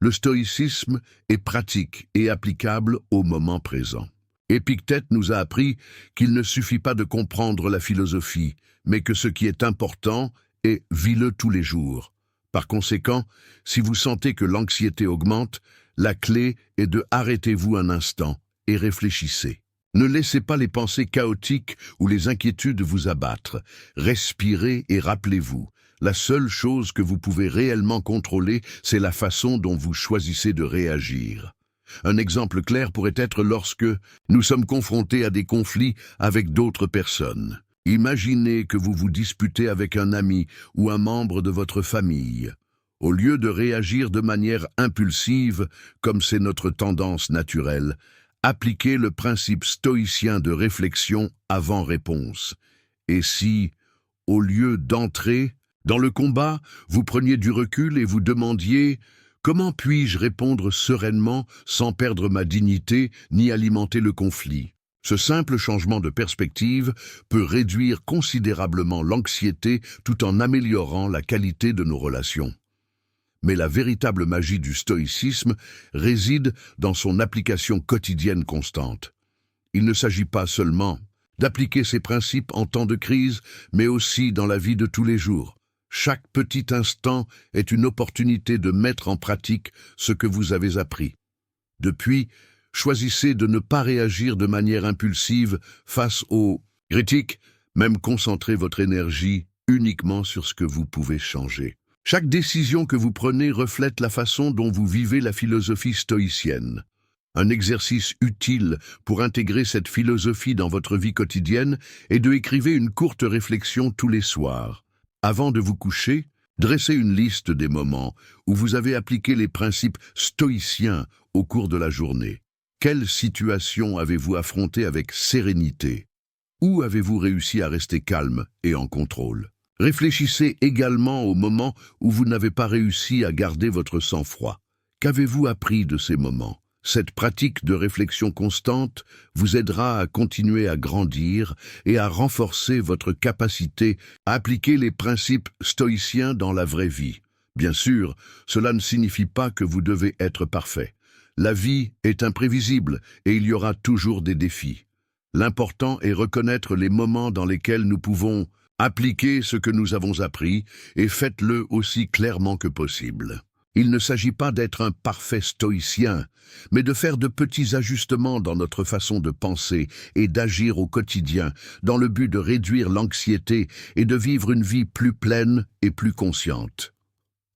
Le stoïcisme est pratique et applicable au moment présent. Épictète nous a appris qu'il ne suffit pas de comprendre la philosophie, mais que ce qui est important est vis-le tous les jours. Par conséquent, si vous sentez que l'anxiété augmente, la clé est de arrêtez-vous un instant et réfléchissez. Ne laissez pas les pensées chaotiques ou les inquiétudes vous abattre. Respirez et rappelez-vous, la seule chose que vous pouvez réellement contrôler, c'est la façon dont vous choisissez de réagir. Un exemple clair pourrait être lorsque nous sommes confrontés à des conflits avec d'autres personnes. Imaginez que vous vous disputez avec un ami ou un membre de votre famille. Au lieu de réagir de manière impulsive, comme c'est notre tendance naturelle, appliquez le principe stoïcien de réflexion avant réponse. Et si, au lieu d'entrer dans le combat, vous preniez du recul et vous demandiez « Comment puis-je répondre sereinement sans perdre ma dignité ni alimenter le conflit ?» Ce simple changement de perspective peut réduire considérablement l'anxiété tout en améliorant la qualité de nos relations. Mais la véritable magie du stoïcisme réside dans son application quotidienne constante. Il ne s'agit pas seulement d'appliquer ces principes en temps de crise, mais aussi dans la vie de tous les jours. Chaque petit instant est une opportunité de mettre en pratique ce que vous avez appris. Depuis, choisissez de ne pas réagir de manière impulsive face aux critiques, même concentrer votre énergie uniquement sur ce que vous pouvez changer. Chaque décision que vous prenez reflète la façon dont vous vivez la philosophie stoïcienne. Un exercice utile pour intégrer cette philosophie dans votre vie quotidienne est de écrire une courte réflexion tous les soirs. Avant de vous coucher, dressez une liste des moments où vous avez appliqué les principes stoïciens au cours de la journée. Quelle situation avez-vous affrontée avec sérénité? Où avez-vous réussi à rester calme et en contrôle? Réfléchissez également aux moments où vous n'avez pas réussi à garder votre sang-froid. Qu'avez-vous appris de ces moments? Cette pratique de réflexion constante vous aidera à continuer à grandir et à renforcer votre capacité à appliquer les principes stoïciens dans la vraie vie. Bien sûr, cela ne signifie pas que vous devez être parfait. La vie est imprévisible et il y aura toujours des défis. L'important est reconnaître les moments dans lesquels nous pouvons appliquer ce que nous avons appris et faites-le aussi clairement que possible. Il ne s'agit pas d'être un parfait stoïcien, mais de faire de petits ajustements dans notre façon de penser et d'agir au quotidien, dans le but de réduire l'anxiété et de vivre une vie plus pleine et plus consciente.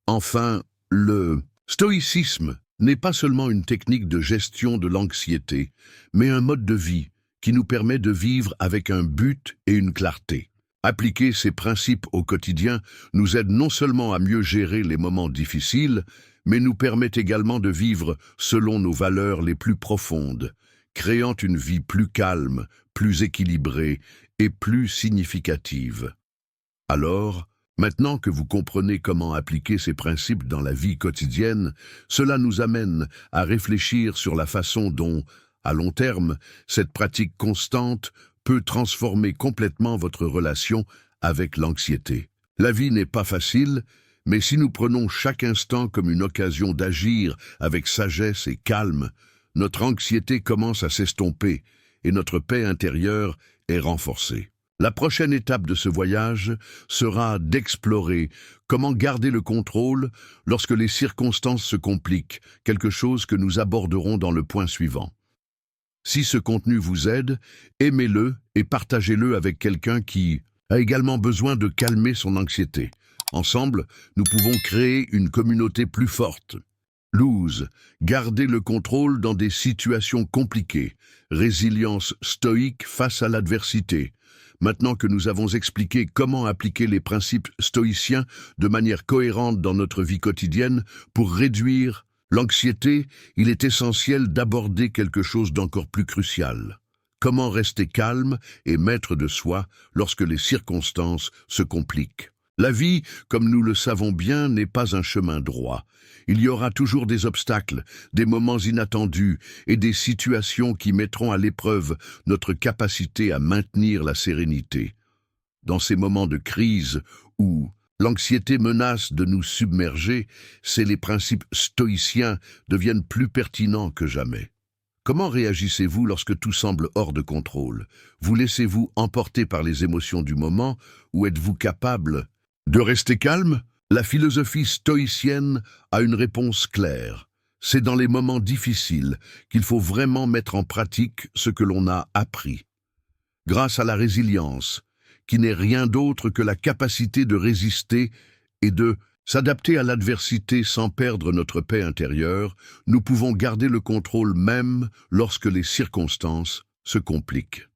Enfin, le stoïcisme n'est pas seulement une technique de gestion de l'anxiété, mais un mode de vie qui nous permet de vivre avec un but et une clarté. Appliquer ces principes au quotidien nous aide non seulement à mieux gérer les moments difficiles, mais nous permet également de vivre selon nos valeurs les plus profondes, créant une vie plus calme, plus équilibrée et plus significative. Alors, maintenant que vous comprenez comment appliquer ces principes dans la vie quotidienne, cela nous amène à réfléchir sur la façon dont, à long terme, cette pratique constante peut transformer complètement votre relation avec l'anxiété. La vie n'est pas facile, mais si nous prenons chaque instant comme une occasion d'agir avec sagesse et calme, notre anxiété commence à s'estomper et notre paix intérieure est renforcée. La prochaine étape de ce voyage sera d'explorer comment garder le contrôle lorsque les circonstances se compliquent, quelque chose que nous aborderons dans le point suivant. Si ce contenu vous aide, aimez-le et partagez-le avec quelqu'un qui a également besoin de calmer son anxiété. Ensemble, nous pouvons créer une communauté plus forte. Lose, garder le contrôle dans des situations compliquées. Résilience stoïque face à l'adversité. Maintenant que nous avons expliqué comment appliquer les principes stoïciens de manière cohérente dans notre vie quotidienne pour réduire l'anxiété, il est essentiel d'aborder quelque chose d'encore plus crucial. Comment rester calme et maître de soi lorsque les circonstances se compliquent? La vie, comme nous le savons bien, n'est pas un chemin droit. Il y aura toujours des obstacles, des moments inattendus et des situations qui mettront à l'épreuve notre capacité à maintenir la sérénité. Dans ces moments de crise où l'anxiété menace de nous submerger, les principes stoïciens deviennent plus pertinents que jamais. Comment réagissez-vous lorsque tout semble hors de contrôle? Vous laissez-vous emporter par les émotions du moment ou êtes-vous capable de rester calme? La philosophie stoïcienne a une réponse claire. C'est dans les moments difficiles qu'il faut vraiment mettre en pratique ce que l'on a appris. Grâce à la résilience, qui n'est rien d'autre que la capacité de résister et de s'adapter à l'adversité sans perdre notre paix intérieure, nous pouvons garder le contrôle même lorsque les circonstances se compliquent.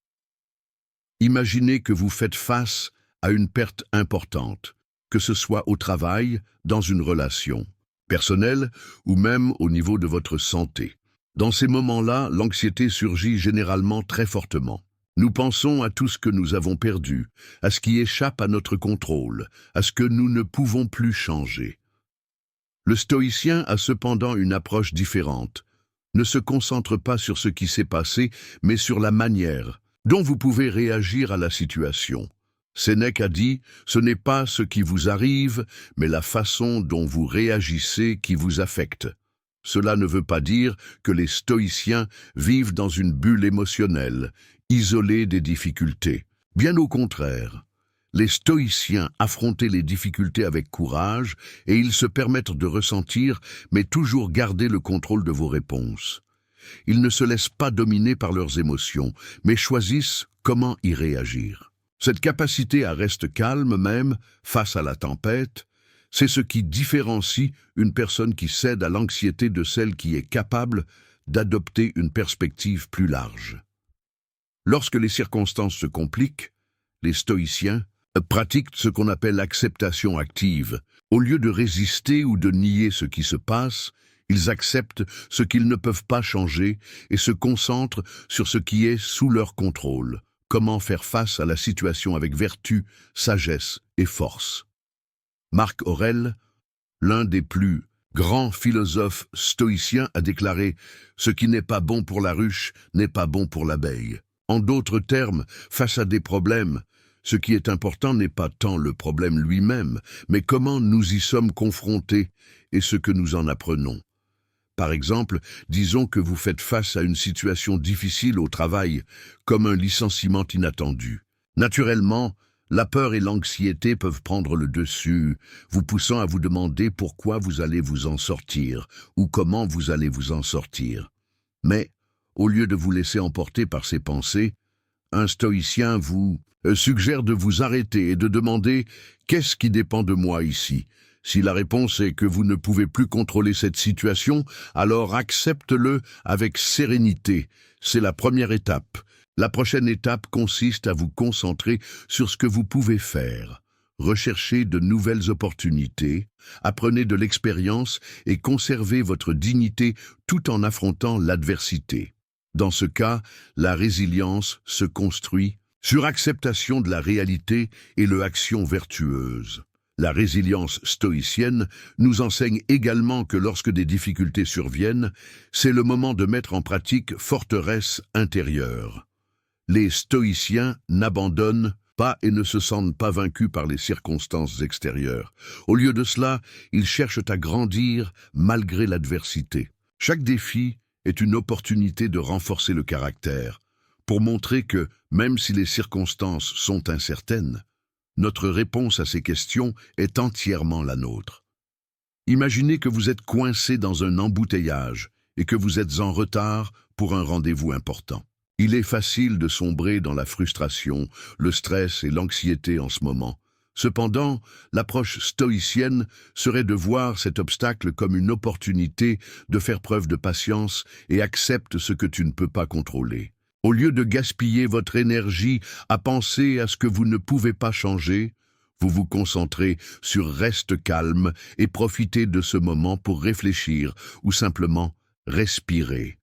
Imaginez que vous faites face à une perte importante, que ce soit au travail, dans une relation personnelle ou même au niveau de votre santé. Dans ces moments-là, l'anxiété surgit généralement très fortement. Nous pensons à tout ce que nous avons perdu, à ce qui échappe à notre contrôle, à ce que nous ne pouvons plus changer. Le stoïcien a cependant une approche différente. Ne se concentre pas sur ce qui s'est passé, mais sur la manière dont vous pouvez réagir à la situation. Sénèque a dit « Ce n'est pas ce qui vous arrive, mais la façon dont vous réagissez qui vous affecte ». Cela ne veut pas dire que les stoïciens vivent dans une bulle émotionnelle, isolés des difficultés. Bien au contraire, les stoïciens affrontent les difficultés avec courage et ils se permettent de ressentir, mais toujours garder le contrôle de vos réponses. Ils ne se laissent pas dominer par leurs émotions, mais choisissent comment y réagir. Cette capacité à rester calme même face à la tempête, c'est ce qui différencie une personne qui cède à l'anxiété de celle qui est capable d'adopter une perspective plus large. Lorsque les circonstances se compliquent, les stoïciens pratiquent ce qu'on appelle l'acceptation active. Au lieu de résister ou de nier ce qui se passe, ils acceptent ce qu'ils ne peuvent pas changer et se concentrent sur ce qui est sous leur contrôle. Comment faire face à la situation avec vertu, sagesse et force. Marc Aurèle, l'un des plus grands philosophes stoïciens, a déclaré « Ce qui n'est pas bon pour la ruche n'est pas bon pour l'abeille ». En d'autres termes, face à des problèmes, ce qui est important n'est pas tant le problème lui-même, mais comment nous y sommes confrontés et ce que nous en apprenons. Par exemple, disons que vous faites face à une situation difficile au travail, comme un licenciement inattendu. Naturellement, la peur et l'anxiété peuvent prendre le dessus, vous poussant à vous demander pourquoi vous allez vous en sortir ou comment vous allez vous en sortir. Mais, au lieu de vous laisser emporter par ces pensées, un stoïcien vous suggère de vous arrêter et de demander « Qu'est-ce qui dépend de moi ici ?» Si la réponse est que vous ne pouvez plus contrôler cette situation, alors accepte-le avec sérénité. C'est la première étape. La prochaine étape consiste à vous concentrer sur ce que vous pouvez faire. Recherchez de nouvelles opportunités, apprenez de l'expérience et conservez votre dignité tout en affrontant l'adversité. Dans ce cas, la résilience se construit sur acceptation de la réalité et l'action vertueuse. La résilience stoïcienne nous enseigne également que lorsque des difficultés surviennent, c'est le moment de mettre en pratique forteresse intérieure. Les stoïciens n'abandonnent pas et ne se sentent pas vaincus par les circonstances extérieures. Au lieu de cela, ils cherchent à grandir malgré l'adversité. Chaque défi est une opportunité de renforcer le caractère, pour montrer que, même si les circonstances sont incertaines, notre réponse à ces questions est entièrement la nôtre. Imaginez que vous êtes coincé dans un embouteillage et que vous êtes en retard pour un rendez-vous important. Il est facile de sombrer dans la frustration, le stress et l'anxiété en ce moment. Cependant, l'approche stoïcienne serait de voir cet obstacle comme une opportunité de faire preuve de patience et accepte ce que tu ne peux pas contrôler. Au lieu de gaspiller votre énergie à penser à ce que vous ne pouvez pas changer, vous vous concentrez sur reste calme et profitez de ce moment pour réfléchir ou simplement respirer.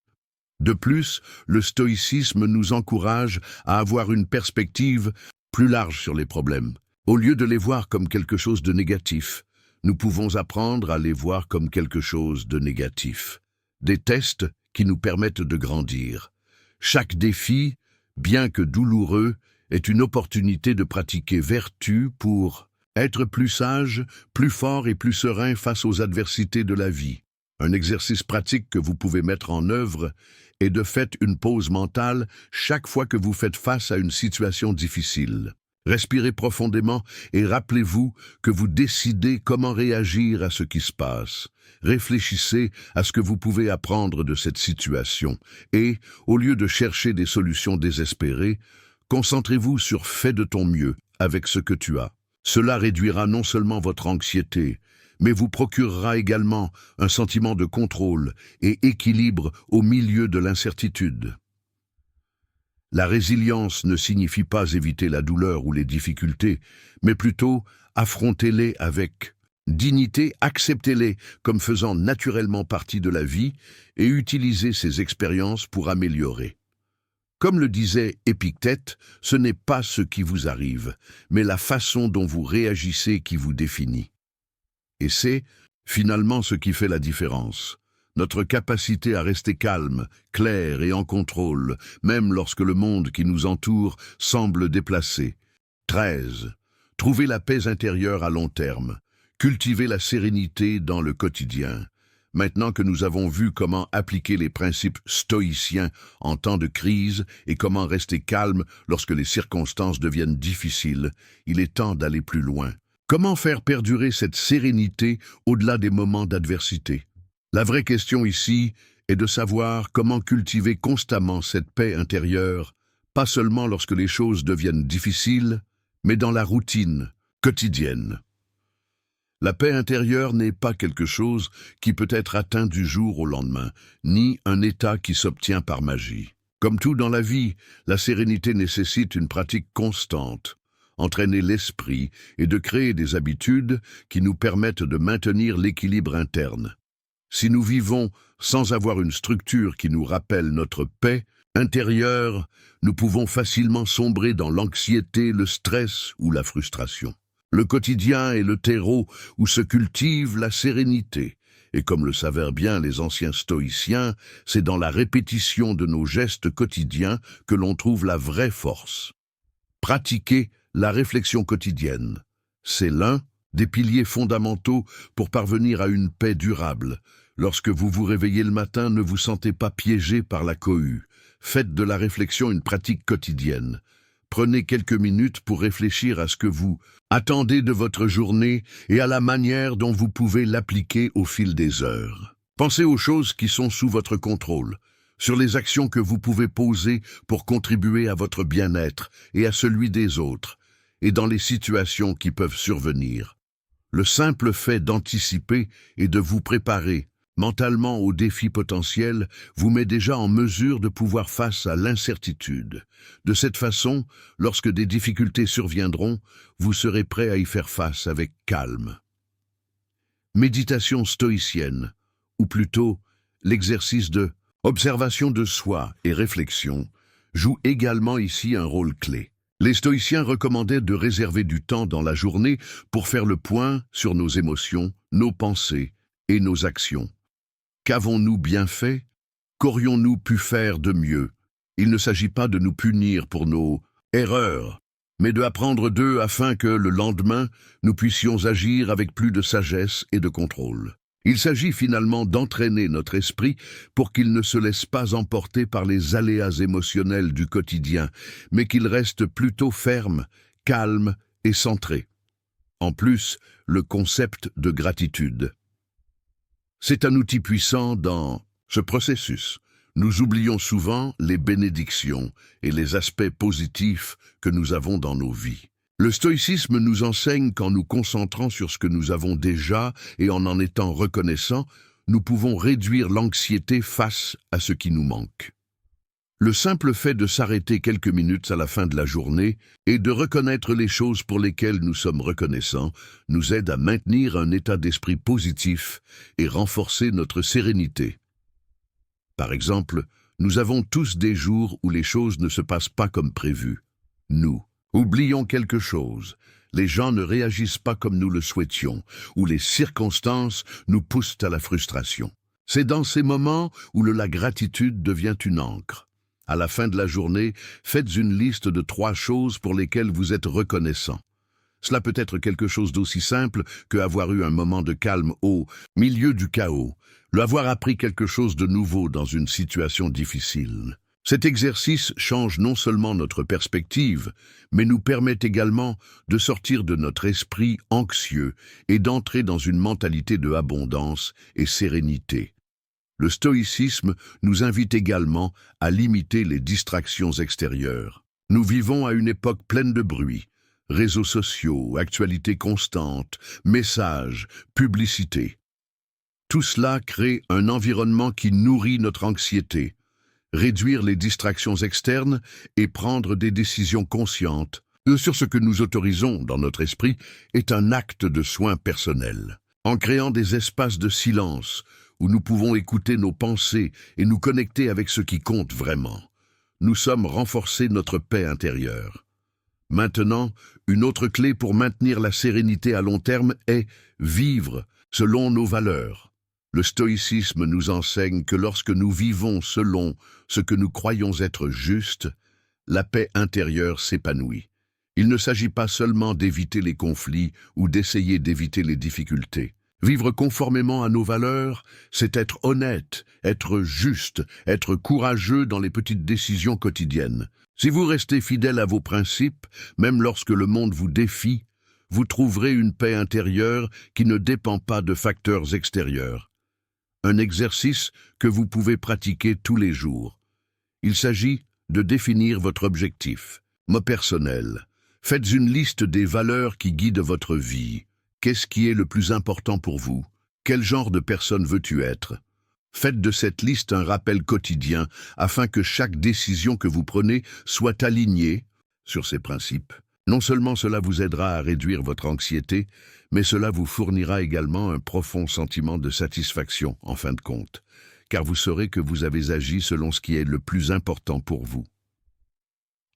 De plus, le stoïcisme nous encourage à avoir une perspective plus large sur les problèmes. Au lieu de les voir comme quelque chose de négatif, nous pouvons apprendre à les voir comme quelque chose de négatif. Des tests qui nous permettent de grandir. Chaque défi, bien que douloureux, est une opportunité de pratiquer vertu pour être plus sage, plus fort et plus serein face aux adversités de la vie. Un exercice pratique que vous pouvez mettre en œuvre est de faire une pause mentale chaque fois que vous faites face à une situation difficile. Respirez profondément et rappelez-vous que vous décidez comment réagir à ce qui se passe. Réfléchissez à ce que vous pouvez apprendre de cette situation et, au lieu de chercher des solutions désespérées, concentrez-vous sur fais de ton mieux avec ce que tu as. Cela réduira non seulement votre anxiété, mais vous procurera également un sentiment de contrôle et équilibre au milieu de l'incertitude. La résilience ne signifie pas éviter la douleur ou les difficultés, mais plutôt affrontez-les avec dignité, acceptez-les comme faisant naturellement partie de la vie et utilisez ces expériences pour améliorer. Comme le disait Épictète, ce n'est pas ce qui vous arrive, mais la façon dont vous réagissez qui vous définit. Et c'est, finalement, ce qui fait la différence. Notre capacité à rester calme, clair et en contrôle, même lorsque le monde qui nous entoure semble déplacé. 13. Trouvez la paix intérieure à long terme. Cultivez la sérénité dans le quotidien. Maintenant que nous avons vu comment appliquer les principes stoïciens en temps de crise et comment rester calme lorsque les circonstances deviennent difficiles, il est temps d'aller plus loin. Comment faire perdurer cette sérénité au-delà des moments d'adversité? La vraie question ici est de savoir comment cultiver constamment cette paix intérieure, pas seulement lorsque les choses deviennent difficiles, mais dans la routine quotidienne. La paix intérieure n'est pas quelque chose qui peut être atteint du jour au lendemain, ni un état qui s'obtient par magie. Comme tout dans la vie, la sérénité nécessite une pratique constante, entraîner l'esprit et de créer des habitudes qui nous permettent de maintenir l'équilibre interne. Si nous vivons sans avoir une structure qui nous rappelle notre paix intérieure, nous pouvons facilement sombrer dans l'anxiété, le stress ou la frustration. Le quotidien est le terreau où se cultive la sérénité. Et comme le savaient bien les anciens stoïciens, c'est dans la répétition de nos gestes quotidiens que l'on trouve la vraie force. Pratiquer la réflexion quotidienne, c'est l'un des piliers fondamentaux pour parvenir à une paix durable. Lorsque vous vous réveillez le matin, ne vous sentez pas piégé par la cohue. Faites de la réflexion une pratique quotidienne. Prenez quelques minutes pour réfléchir à ce que vous attendez de votre journée et à la manière dont vous pouvez l'appliquer au fil des heures. Pensez aux choses qui sont sous votre contrôle, sur les actions que vous pouvez poser pour contribuer à votre bien-être et à celui des autres, et dans les situations qui peuvent survenir. Le simple fait d'anticiper et de vous préparer mentalement aux défis potentiels vous met déjà en mesure de pouvoir face à l'incertitude. De cette façon, lorsque des difficultés surviendront, vous serez prêt à y faire face avec calme. Méditation stoïcienne, ou plutôt l'exercice de observation de soi et réflexion, joue également ici un rôle clé. Les stoïciens recommandaient de réserver du temps dans la journée pour faire le point sur nos émotions, nos pensées et nos actions. Qu'avons-nous bien fait? Qu'aurions-nous pu faire de mieux? Il ne s'agit pas de nous punir pour nos erreurs, mais de apprendre d'eux afin que, le lendemain, nous puissions agir avec plus de sagesse et de contrôle. Il s'agit finalement d'entraîner notre esprit pour qu'il ne se laisse pas emporter par les aléas émotionnels du quotidien, mais qu'il reste plutôt ferme, calme et centré. En plus, le concept de gratitude. C'est un outil puissant dans ce processus. Nous oublions souvent les bénédictions et les aspects positifs que nous avons dans nos vies. Le stoïcisme nous enseigne qu'en nous concentrant sur ce que nous avons déjà et en étant reconnaissants, nous pouvons réduire l'anxiété face à ce qui nous manque. Le simple fait de s'arrêter quelques minutes à la fin de la journée et de reconnaître les choses pour lesquelles nous sommes reconnaissants nous aide à maintenir un état d'esprit positif et renforcer notre sérénité. Par exemple, nous avons tous des jours où les choses ne se passent pas comme prévu. Nous oublions quelque chose, les gens ne réagissent pas comme nous le souhaitions, ou les circonstances nous poussent à la frustration. C'est dans ces moments où la gratitude devient une encre. À la fin de la journée, faites une liste de 3 choses pour lesquelles vous êtes reconnaissant. Cela peut être quelque chose d'aussi simple qu'avoir eu un moment de calme au milieu du chaos, L'avoir appris quelque chose de nouveau dans une situation difficile. Cet exercice change non seulement notre perspective, mais nous permet également de sortir de notre esprit anxieux et d'entrer dans une mentalité de abondance et sérénité. Le stoïcisme nous invite également à limiter les distractions extérieures. Nous vivons à une époque pleine de bruit, réseaux sociaux, actualités constantes, messages, publicités. Tout cela crée un environnement qui nourrit notre anxiété. Réduire les distractions externes et prendre des décisions conscientes sur ce que nous autorisons dans notre esprit est un acte de soin personnel. En créant des espaces de silence où nous pouvons écouter nos pensées et nous connecter avec ce qui compte vraiment, nous sommes renforcés notre paix intérieure. Maintenant, une autre clé pour maintenir la sérénité à long terme est vivre selon nos valeurs. Le stoïcisme nous enseigne que lorsque nous vivons selon ce que nous croyons être juste, la paix intérieure s'épanouit. Il ne s'agit pas seulement d'éviter les conflits ou d'essayer d'éviter les difficultés. Vivre conformément à nos valeurs, c'est être honnête, être juste, être courageux dans les petites décisions quotidiennes. Si vous restez fidèle à vos principes, même lorsque le monde vous défie, vous trouverez une paix intérieure qui ne dépend pas de facteurs extérieurs. Un exercice que vous pouvez pratiquer tous les jours. Il s'agit de définir votre objectif. Mot personnel. Faites une liste des valeurs qui guident votre vie. Qu'est-ce qui est le plus important pour vous? Quel genre de personne veux-tu être? Faites de cette liste un rappel quotidien afin que chaque décision que vous prenez soit alignée sur ces principes. Non seulement cela vous aidera à réduire votre anxiété, mais cela vous fournira également un profond sentiment de satisfaction en fin de compte, car vous saurez que vous avez agi selon ce qui est le plus important pour vous.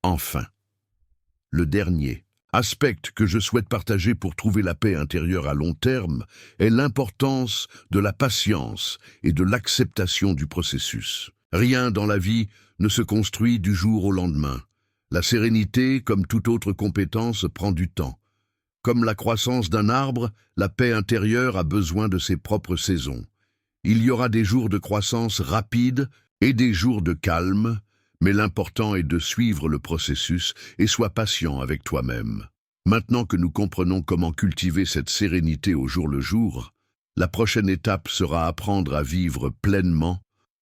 Enfin, le dernier aspect que je souhaite partager pour trouver la paix intérieure à long terme est l'importance de la patience et de l'acceptation du processus. Rien dans la vie ne se construit du jour au lendemain. La sérénité, comme toute autre compétence, prend du temps. Comme la croissance d'un arbre, la paix intérieure a besoin de ses propres saisons. Il y aura des jours de croissance rapide et des jours de calme, mais l'important est de suivre le processus et sois patient avec toi-même. Maintenant que nous comprenons comment cultiver cette sérénité au jour le jour, la prochaine étape sera apprendre à vivre pleinement,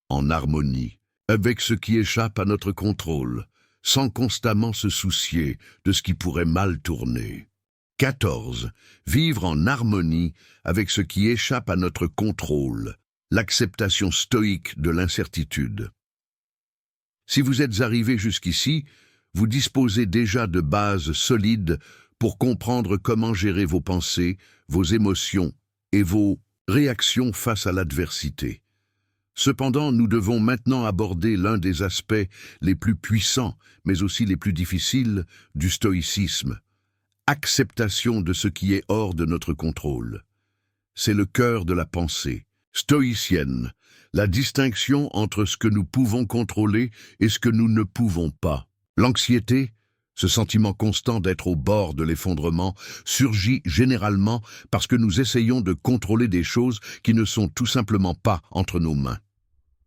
en harmonie, avec ce qui échappe à notre contrôle, sans constamment se soucier de ce qui pourrait mal tourner. 14. Vivre en harmonie avec ce qui échappe à notre contrôle, l'acceptation stoïque de l'incertitude. Si vous êtes arrivé jusqu'ici, vous disposez déjà de bases solides pour comprendre comment gérer vos pensées, vos émotions et vos réactions face à l'adversité. Cependant, nous devons maintenant aborder l'un des aspects les plus puissants, mais aussi les plus difficiles, du stoïcisme. Acceptation de ce qui est hors de notre contrôle. C'est le cœur de la pensée stoïcienne, la distinction entre ce que nous pouvons contrôler et ce que nous ne pouvons pas. L'anxiété, ce sentiment constant d'être au bord de l'effondrement, surgit généralement parce que nous essayons de contrôler des choses qui ne sont tout simplement pas entre nos mains.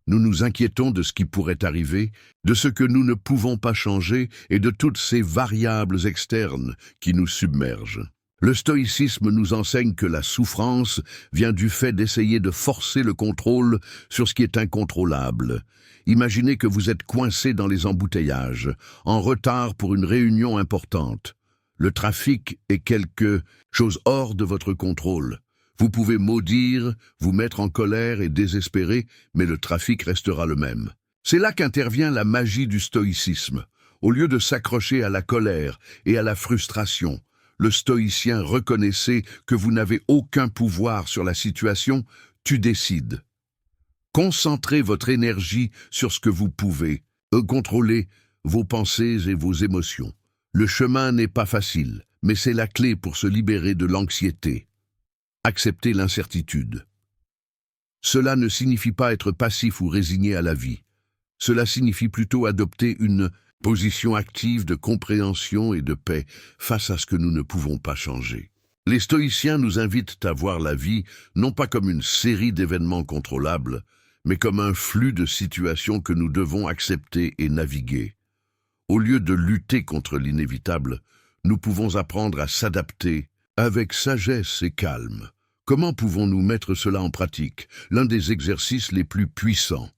Nous nous inquiétons de ce qui pourrait arriver, de ce que nous ne pouvons pas changer et de toutes ces variables externes qui nous submergent. Le stoïcisme nous enseigne que la souffrance vient du fait d'essayer de forcer le contrôle sur ce qui est incontrôlable. Imaginez que vous êtes coincé dans les embouteillages, en retard pour une réunion importante. Le trafic est quelque chose hors de votre contrôle. Vous pouvez maudire, vous mettre en colère et désespérer, mais le trafic restera le même. C'est là qu'intervient la magie du stoïcisme. Au lieu de s'accrocher à la colère et à la frustration, le stoïcien reconnaissait que vous n'avez aucun pouvoir sur la situation, tu décides. Concentrez votre énergie sur ce que vous pouvez, contrôler vos pensées et vos émotions. Le chemin n'est pas facile, mais c'est la clé pour se libérer de l'anxiété. Accepter l'incertitude. Cela ne signifie pas être passif ou résigné à la vie. Cela signifie plutôt adopter une position active de compréhension et de paix face à ce que nous ne pouvons pas changer. Les stoïciens nous invitent à voir la vie non pas comme une série d'événements contrôlables, mais comme un flux de situations que nous devons accepter et naviguer. Au lieu de lutter contre l'inévitable, nous pouvons apprendre à s'adapter avec sagesse et calme. Comment pouvons-nous mettre cela en pratique? L'un des exercices les plus puissants.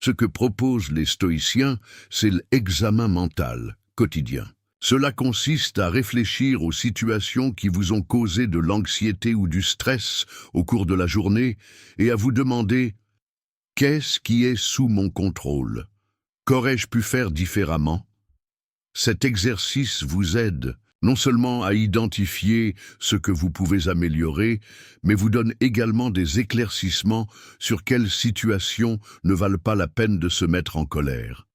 Ce que proposent les stoïciens, c'est l'examen mental quotidien. Cela consiste à réfléchir aux situations qui vous ont causé de l'anxiété ou du stress au cours de la journée et à vous demander « Qu'est-ce qui est sous mon contrôle? Qu'aurais-je pu faire différemment ?» Cet exercice vous aide non seulement à identifier ce que vous pouvez améliorer, mais vous donne également des éclaircissements sur quelles situations ne valent pas la peine de se mettre en colère.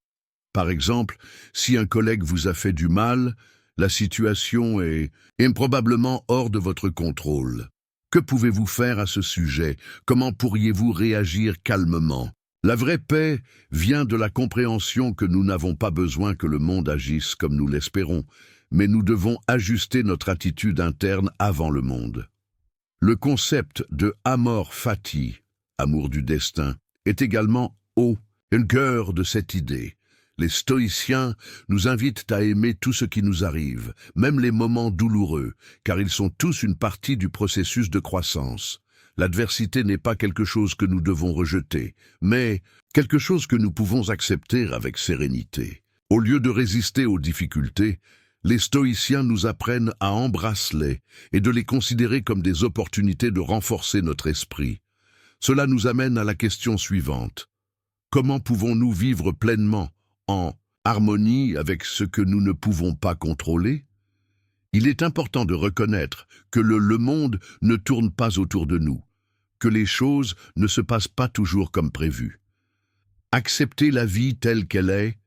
Par exemple, si un collègue vous a fait du mal, la situation est improbablement hors de votre contrôle. Que pouvez-vous faire à ce sujet? Comment pourriez-vous réagir calmement? La vraie paix vient de la compréhension que nous n'avons pas besoin que le monde agisse comme nous l'espérons, mais nous devons ajuster notre attitude interne avant le monde. Le concept de amor fati, amour du destin, est également au cœur de cette idée. Les stoïciens nous invitent à aimer tout ce qui nous arrive, même les moments douloureux, car ils sont tous une partie du processus de croissance. L'adversité n'est pas quelque chose que nous devons rejeter, mais quelque chose que nous pouvons accepter avec sérénité. Au lieu de résister aux difficultés, les stoïciens nous apprennent à embrasser-les et de les considérer comme des opportunités de renforcer notre esprit. Cela nous amène à la question suivante. Comment pouvons-nous vivre pleinement en harmonie avec ce que nous ne pouvons pas contrôler? Il est important de reconnaître que le monde ne tourne pas autour de nous, que les choses ne se passent pas toujours comme prévu. Accepter la vie telle qu'elle est,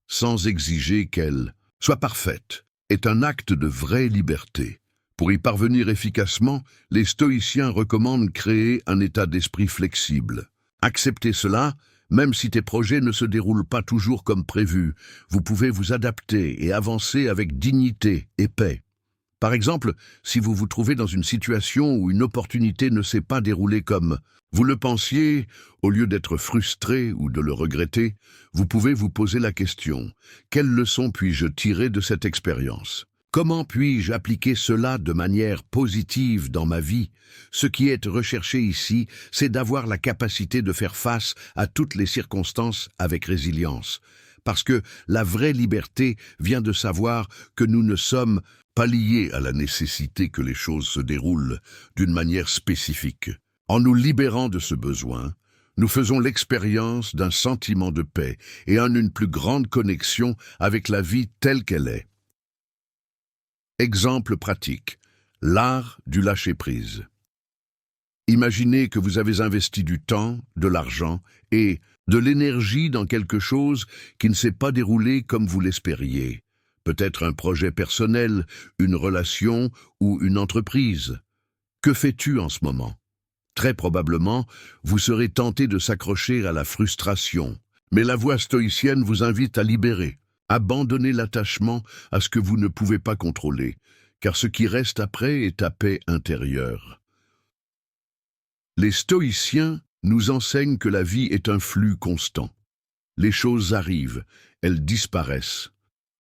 sans exiger qu'elle soit parfaite, est un acte de vraie liberté. Pour y parvenir efficacement, les stoïciens recommandent créer un état d'esprit flexible. Accepter cela, même si tes projets ne se déroulent pas toujours comme prévu, vous pouvez vous adapter et avancer avec dignité et paix. Par exemple, si vous vous trouvez dans une situation où une opportunité ne s'est pas déroulée comme vous le pensiez, au lieu d'être frustré ou de le regretter, vous pouvez vous poser la question « Quelle leçon puis-je tirer de cette expérience ? Comment puis-je appliquer cela de manière positive dans ma vie ?» Ce qui est recherché ici, c'est d'avoir la capacité de faire face à toutes les circonstances avec résilience. Parce que la vraie liberté vient de savoir que nous ne sommes pas liés à la nécessité que les choses se déroulent d'une manière spécifique. En nous libérant de ce besoin, nous faisons l'expérience d'un sentiment de paix et une plus grande connexion avec la vie telle qu'elle est. Exemple pratique, l'art du lâcher-prise. Imaginez que vous avez investi du temps, de l'argent et de l'énergie dans quelque chose qui ne s'est pas déroulé comme vous l'espériez. Peut-être un projet personnel, une relation ou une entreprise. Que fais-tu en ce moment? Très probablement, vous serez tenté de s'accrocher à la frustration. Mais la voie stoïcienne vous invite à libérer. Abandonnez l'attachement à ce que vous ne pouvez pas contrôler, car ce qui reste après est ta paix intérieure. Les stoïciens nous enseignent que la vie est un flux constant. Les choses arrivent, elles disparaissent,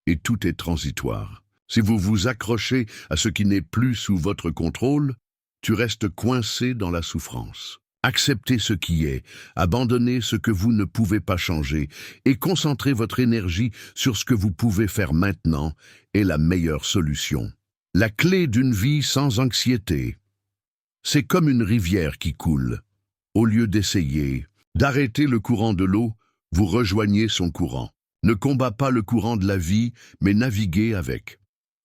et tout est transitoire. Si vous vous accrochez à ce qui n'est plus sous votre contrôle, tu restes coincé dans la souffrance. Acceptez ce qui est, abandonnez ce que vous ne pouvez pas changer et concentrez votre énergie sur ce que vous pouvez faire maintenant est la meilleure solution. La clé d'une vie sans anxiété, c'est comme une rivière qui coule. Au lieu d'essayer d'arrêter le courant de l'eau, vous rejoignez son courant. Ne combat pas le courant de la vie, mais naviguez avec.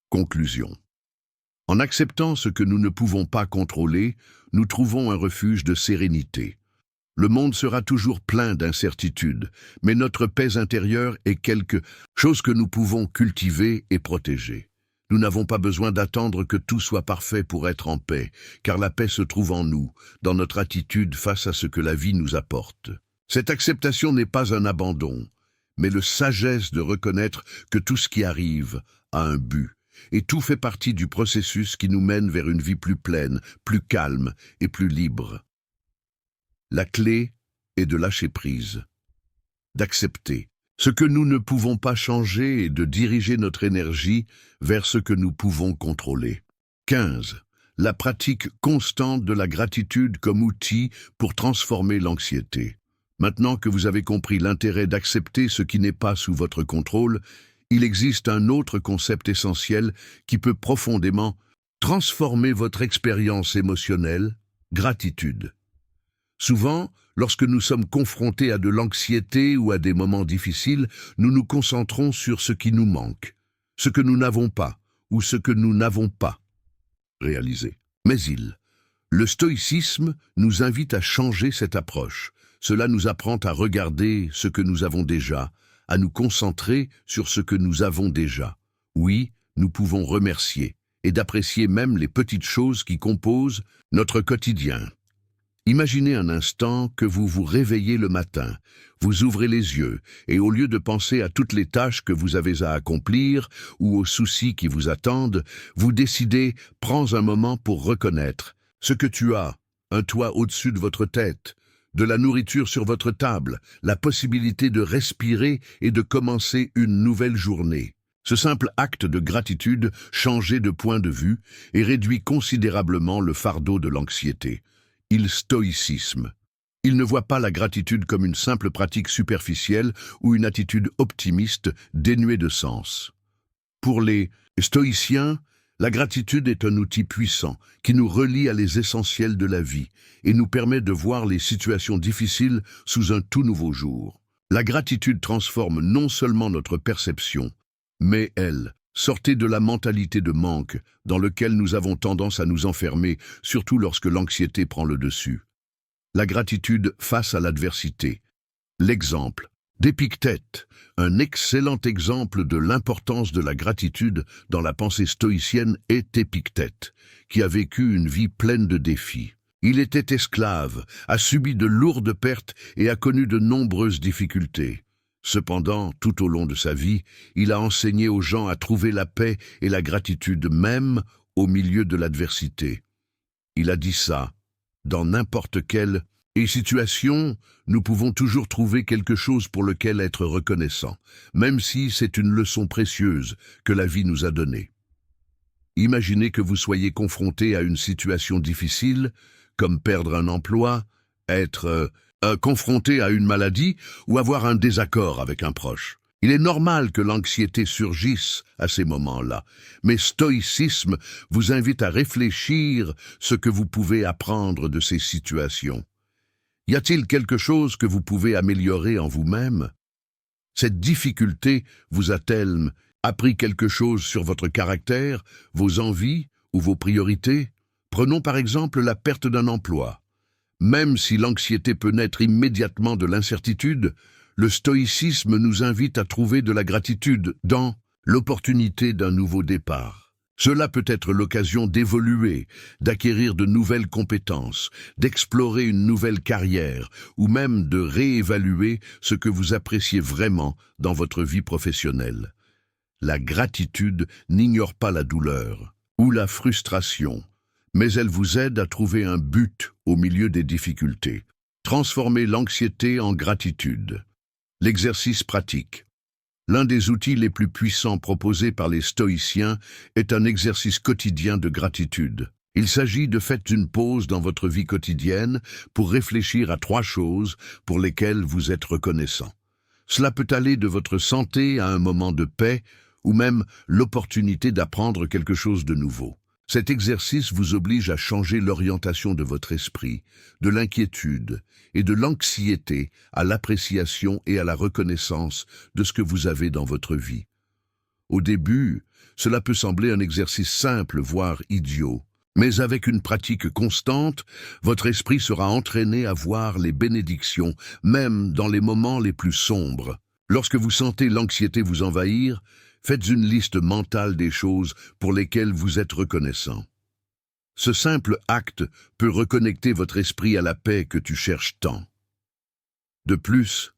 Conclusion. En acceptant ce que nous ne pouvons pas contrôler, nous trouvons un refuge de sérénité. Le monde sera toujours plein d'incertitudes, mais notre paix intérieure est quelque chose que nous pouvons cultiver et protéger. Nous n'avons pas besoin d'attendre que tout soit parfait pour être en paix, car la paix se trouve en nous, dans notre attitude face à ce que la vie nous apporte. Cette acceptation n'est pas un abandon, mais la sagesse de reconnaître que tout ce qui arrive a un but, Et tout fait partie du processus qui nous mène vers une vie plus pleine, plus calme et plus libre. La clé est de lâcher prise, d'accepter ce que nous ne pouvons pas changer et de diriger notre énergie vers ce que nous pouvons contrôler. 15. La pratique constante de la gratitude comme outil pour transformer l'anxiété. Maintenant que vous avez compris l'intérêt d'accepter ce qui n'est pas sous votre contrôle, il existe un autre concept essentiel qui peut profondément transformer votre expérience émotionnelle, gratitude. Souvent, lorsque nous sommes confrontés à de l'anxiété ou à des moments difficiles, nous nous concentrons sur ce qui nous manque, ce que nous n'avons pas ou ce que nous n'avons pas réalisé. Mais le stoïcisme nous invite à changer cette approche. Cela nous apprend à regarder ce que nous avons déjà, à nous concentrer sur ce que nous avons déjà. Oui, nous pouvons remercier et d'apprécier même les petites choses qui composent notre quotidien. Imaginez un instant que vous vous réveillez le matin, vous ouvrez les yeux et au lieu de penser à toutes les tâches que vous avez à accomplir ou aux soucis qui vous attendent, vous décidez, prends un moment pour reconnaître ce que tu as, un toit au-dessus de votre tête, de la nourriture sur votre table, la possibilité de respirer et de commencer une nouvelle journée. Ce simple acte de gratitude change de point de vue et réduit considérablement le fardeau de l'anxiété. Stoïcisme. Il ne voit pas la gratitude comme une simple pratique superficielle ou une attitude optimiste dénuée de sens. Pour les stoïciens, la gratitude est un outil puissant qui nous relie à les essentiels de la vie et nous permet de voir les situations difficiles sous un tout nouveau jour. La gratitude transforme non seulement notre perception, mais elle, sortez de la mentalité de manque dans lequel nous avons tendance à nous enfermer, surtout lorsque l'anxiété prend le dessus. La gratitude face à l'adversité. L'exemple d'Épictète, un excellent exemple de l'importance de la gratitude dans la pensée stoïcienne est Épictète, qui a vécu une vie pleine de défis. Il était esclave, a subi de lourdes pertes et a connu de nombreuses difficultés. Cependant, tout au long de sa vie, il a enseigné aux gens à trouver la paix et la gratitude même au milieu de l'adversité. Il a dit ça, dans n'importe quelle situation, nous pouvons toujours trouver quelque chose pour lequel être reconnaissant, même si c'est une leçon précieuse que la vie nous a donnée. Imaginez que vous soyez confronté à une situation difficile, comme perdre un emploi, être confronté à une maladie ou avoir un désaccord avec un proche. Il est normal que l'anxiété surgisse à ces moments-là, mais stoïcisme vous invite à réfléchir ce que vous pouvez apprendre de ces situations. Y a-t-il quelque chose que vous pouvez améliorer en vous-même? Cette difficulté vous a-t-elle appris quelque chose sur votre caractère, vos envies ou vos priorités? Prenons par exemple la perte d'un emploi. Même si l'anxiété peut naître immédiatement de l'incertitude, le stoïcisme nous invite à trouver de la gratitude dans l'opportunité d'un nouveau départ. Cela peut être l'occasion d'évoluer, d'acquérir de nouvelles compétences, d'explorer une nouvelle carrière ou même de réévaluer ce que vous appréciez vraiment dans votre vie professionnelle. La gratitude n'ignore pas la douleur ou la frustration, mais elle vous aide à trouver un but au milieu des difficultés. Transformez l'anxiété en gratitude. L'exercice pratique. L'un des outils les plus puissants proposés par les stoïciens est un exercice quotidien de gratitude. Il s'agit de faire une pause dans votre vie quotidienne pour réfléchir à 3 choses pour lesquelles vous êtes reconnaissant. Cela peut aller de votre santé à un moment de paix ou même l'opportunité d'apprendre quelque chose de nouveau. Cet exercice vous oblige à changer l'orientation de votre esprit, de l'inquiétude et de l'anxiété à l'appréciation et à la reconnaissance de ce que vous avez dans votre vie. Au début, cela peut sembler un exercice simple, voire idiot, mais avec une pratique constante, votre esprit sera entraîné à voir les bénédictions, même dans les moments les plus sombres. Lorsque vous sentez l'anxiété vous envahir, faites une liste mentale des choses pour lesquelles vous êtes reconnaissant. Ce simple acte peut reconnecter votre esprit à la paix que tu cherches tant. De plus,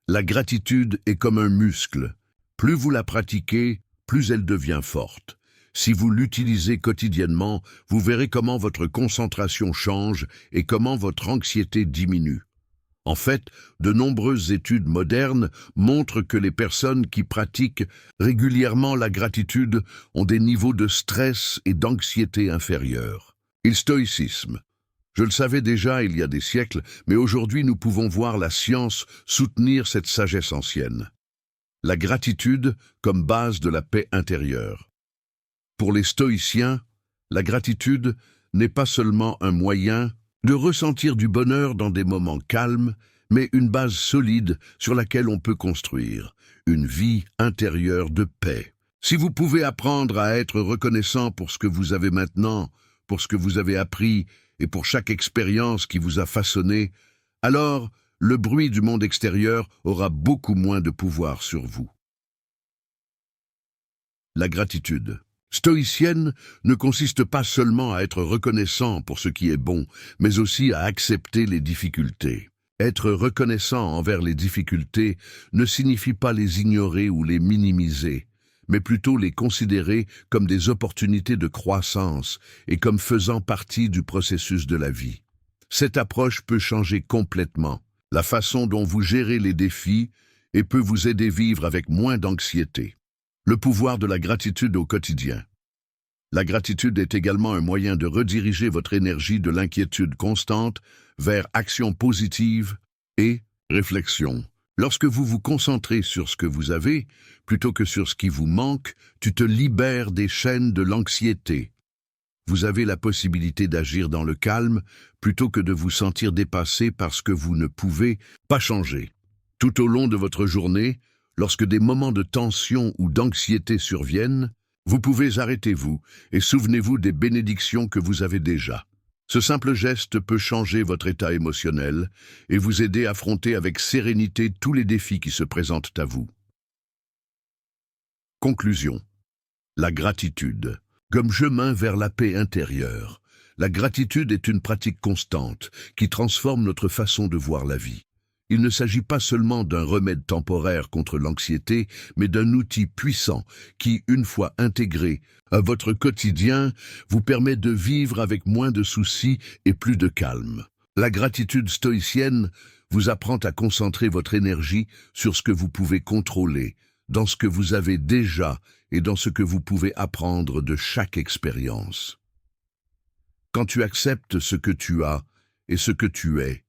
la gratitude est comme un muscle. Plus vous la pratiquez, plus elle devient forte. Si vous l'utilisez quotidiennement, vous verrez comment votre concentration change et comment votre anxiété diminue. En fait, de nombreuses études modernes montrent que les personnes qui pratiquent régulièrement la gratitude ont des niveaux de stress et d'anxiété inférieurs. Le stoïcisme. Je le savais déjà il y a des siècles, mais aujourd'hui nous pouvons voir la science soutenir cette sagesse ancienne. La gratitude comme base de la paix intérieure. Pour les stoïciens, la gratitude n'est pas seulement un moyen de ressentir du bonheur dans des moments calmes, mais une base solide sur laquelle on peut construire une vie intérieure de paix. Si vous pouvez apprendre à être reconnaissant pour ce que vous avez maintenant, pour ce que vous avez appris et pour chaque expérience qui vous a façonné, alors le bruit du monde extérieur aura beaucoup moins de pouvoir sur vous. La gratitude stoïcienne ne consiste pas seulement à être reconnaissant pour ce qui est bon, mais aussi à accepter les difficultés. Être reconnaissant envers les difficultés ne signifie pas les ignorer ou les minimiser, mais plutôt les considérer comme des opportunités de croissance et comme faisant partie du processus de la vie. Cette approche peut changer complètement la façon dont vous gérez les défis et peut vous aider à vivre avec moins d'anxiété. Le pouvoir de la gratitude au quotidien. La gratitude est également un moyen de rediriger votre énergie de l'inquiétude constante vers action positive et réflexion. Lorsque vous vous concentrez sur ce que vous avez, plutôt que sur ce qui vous manque, tu te libères des chaînes de l'anxiété. Vous avez la possibilité d'agir dans le calme, plutôt que de vous sentir dépassé par ce que vous ne pouvez pas changer. Tout au long de votre journée, lorsque des moments de tension ou d'anxiété surviennent, vous pouvez arrêter-vous et souvenez-vous des bénédictions que vous avez déjà. Ce simple geste peut changer votre état émotionnel et vous aider à affronter avec sérénité tous les défis qui se présentent à vous. Conclusion. La gratitude. Comme chemin vers la paix intérieure, la gratitude est une pratique constante qui transforme notre façon de voir la vie. Il ne s'agit pas seulement d'un remède temporaire contre l'anxiété, mais d'un outil puissant qui, une fois intégré à votre quotidien, vous permet de vivre avec moins de soucis et plus de calme. La gratitude stoïcienne vous apprend à concentrer votre énergie sur ce que vous pouvez contrôler, dans ce que vous avez déjà et dans ce que vous pouvez apprendre de chaque expérience. Quand tu acceptes ce que tu as et ce que tu es,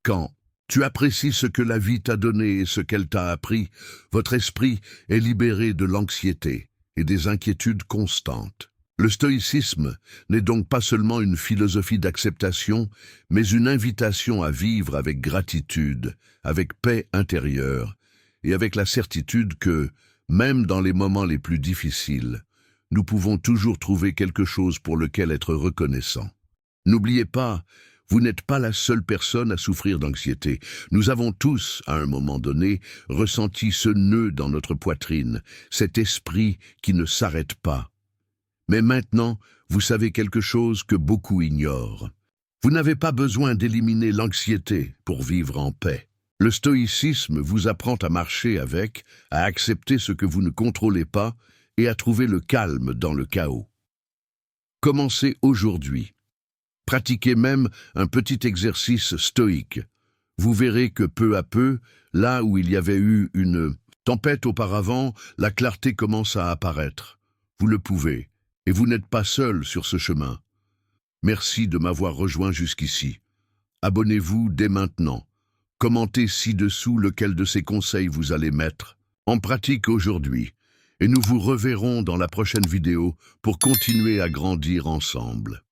quand tu apprécies ce que la vie t'a donné et ce qu'elle t'a appris, votre esprit est libéré de l'anxiété et des inquiétudes constantes. Le stoïcisme n'est donc pas seulement une philosophie d'acceptation, mais une invitation à vivre avec gratitude, avec paix intérieure, et avec la certitude que, même dans les moments les plus difficiles, nous pouvons toujours trouver quelque chose pour lequel être reconnaissant. N'oubliez pas, vous n'êtes pas la seule personne à souffrir d'anxiété. Nous avons tous, à un moment donné, ressenti ce nœud dans notre poitrine, cet esprit qui ne s'arrête pas. Mais maintenant, vous savez quelque chose que beaucoup ignorent. Vous n'avez pas besoin d'éliminer l'anxiété pour vivre en paix. Le stoïcisme vous apprend à marcher avec, à accepter ce que vous ne contrôlez pas et à trouver le calme dans le chaos. Commencez aujourd'hui. Pratiquez même un petit exercice stoïque. Vous verrez que peu à peu, là où il y avait eu une tempête auparavant, la clarté commence à apparaître. Vous le pouvez, et vous n'êtes pas seul sur ce chemin. Merci de m'avoir rejoint jusqu'ici. Abonnez-vous dès maintenant. Commentez ci-dessous lequel de ces conseils vous allez mettre en pratique aujourd'hui, et nous vous reverrons dans la prochaine vidéo pour continuer à grandir ensemble.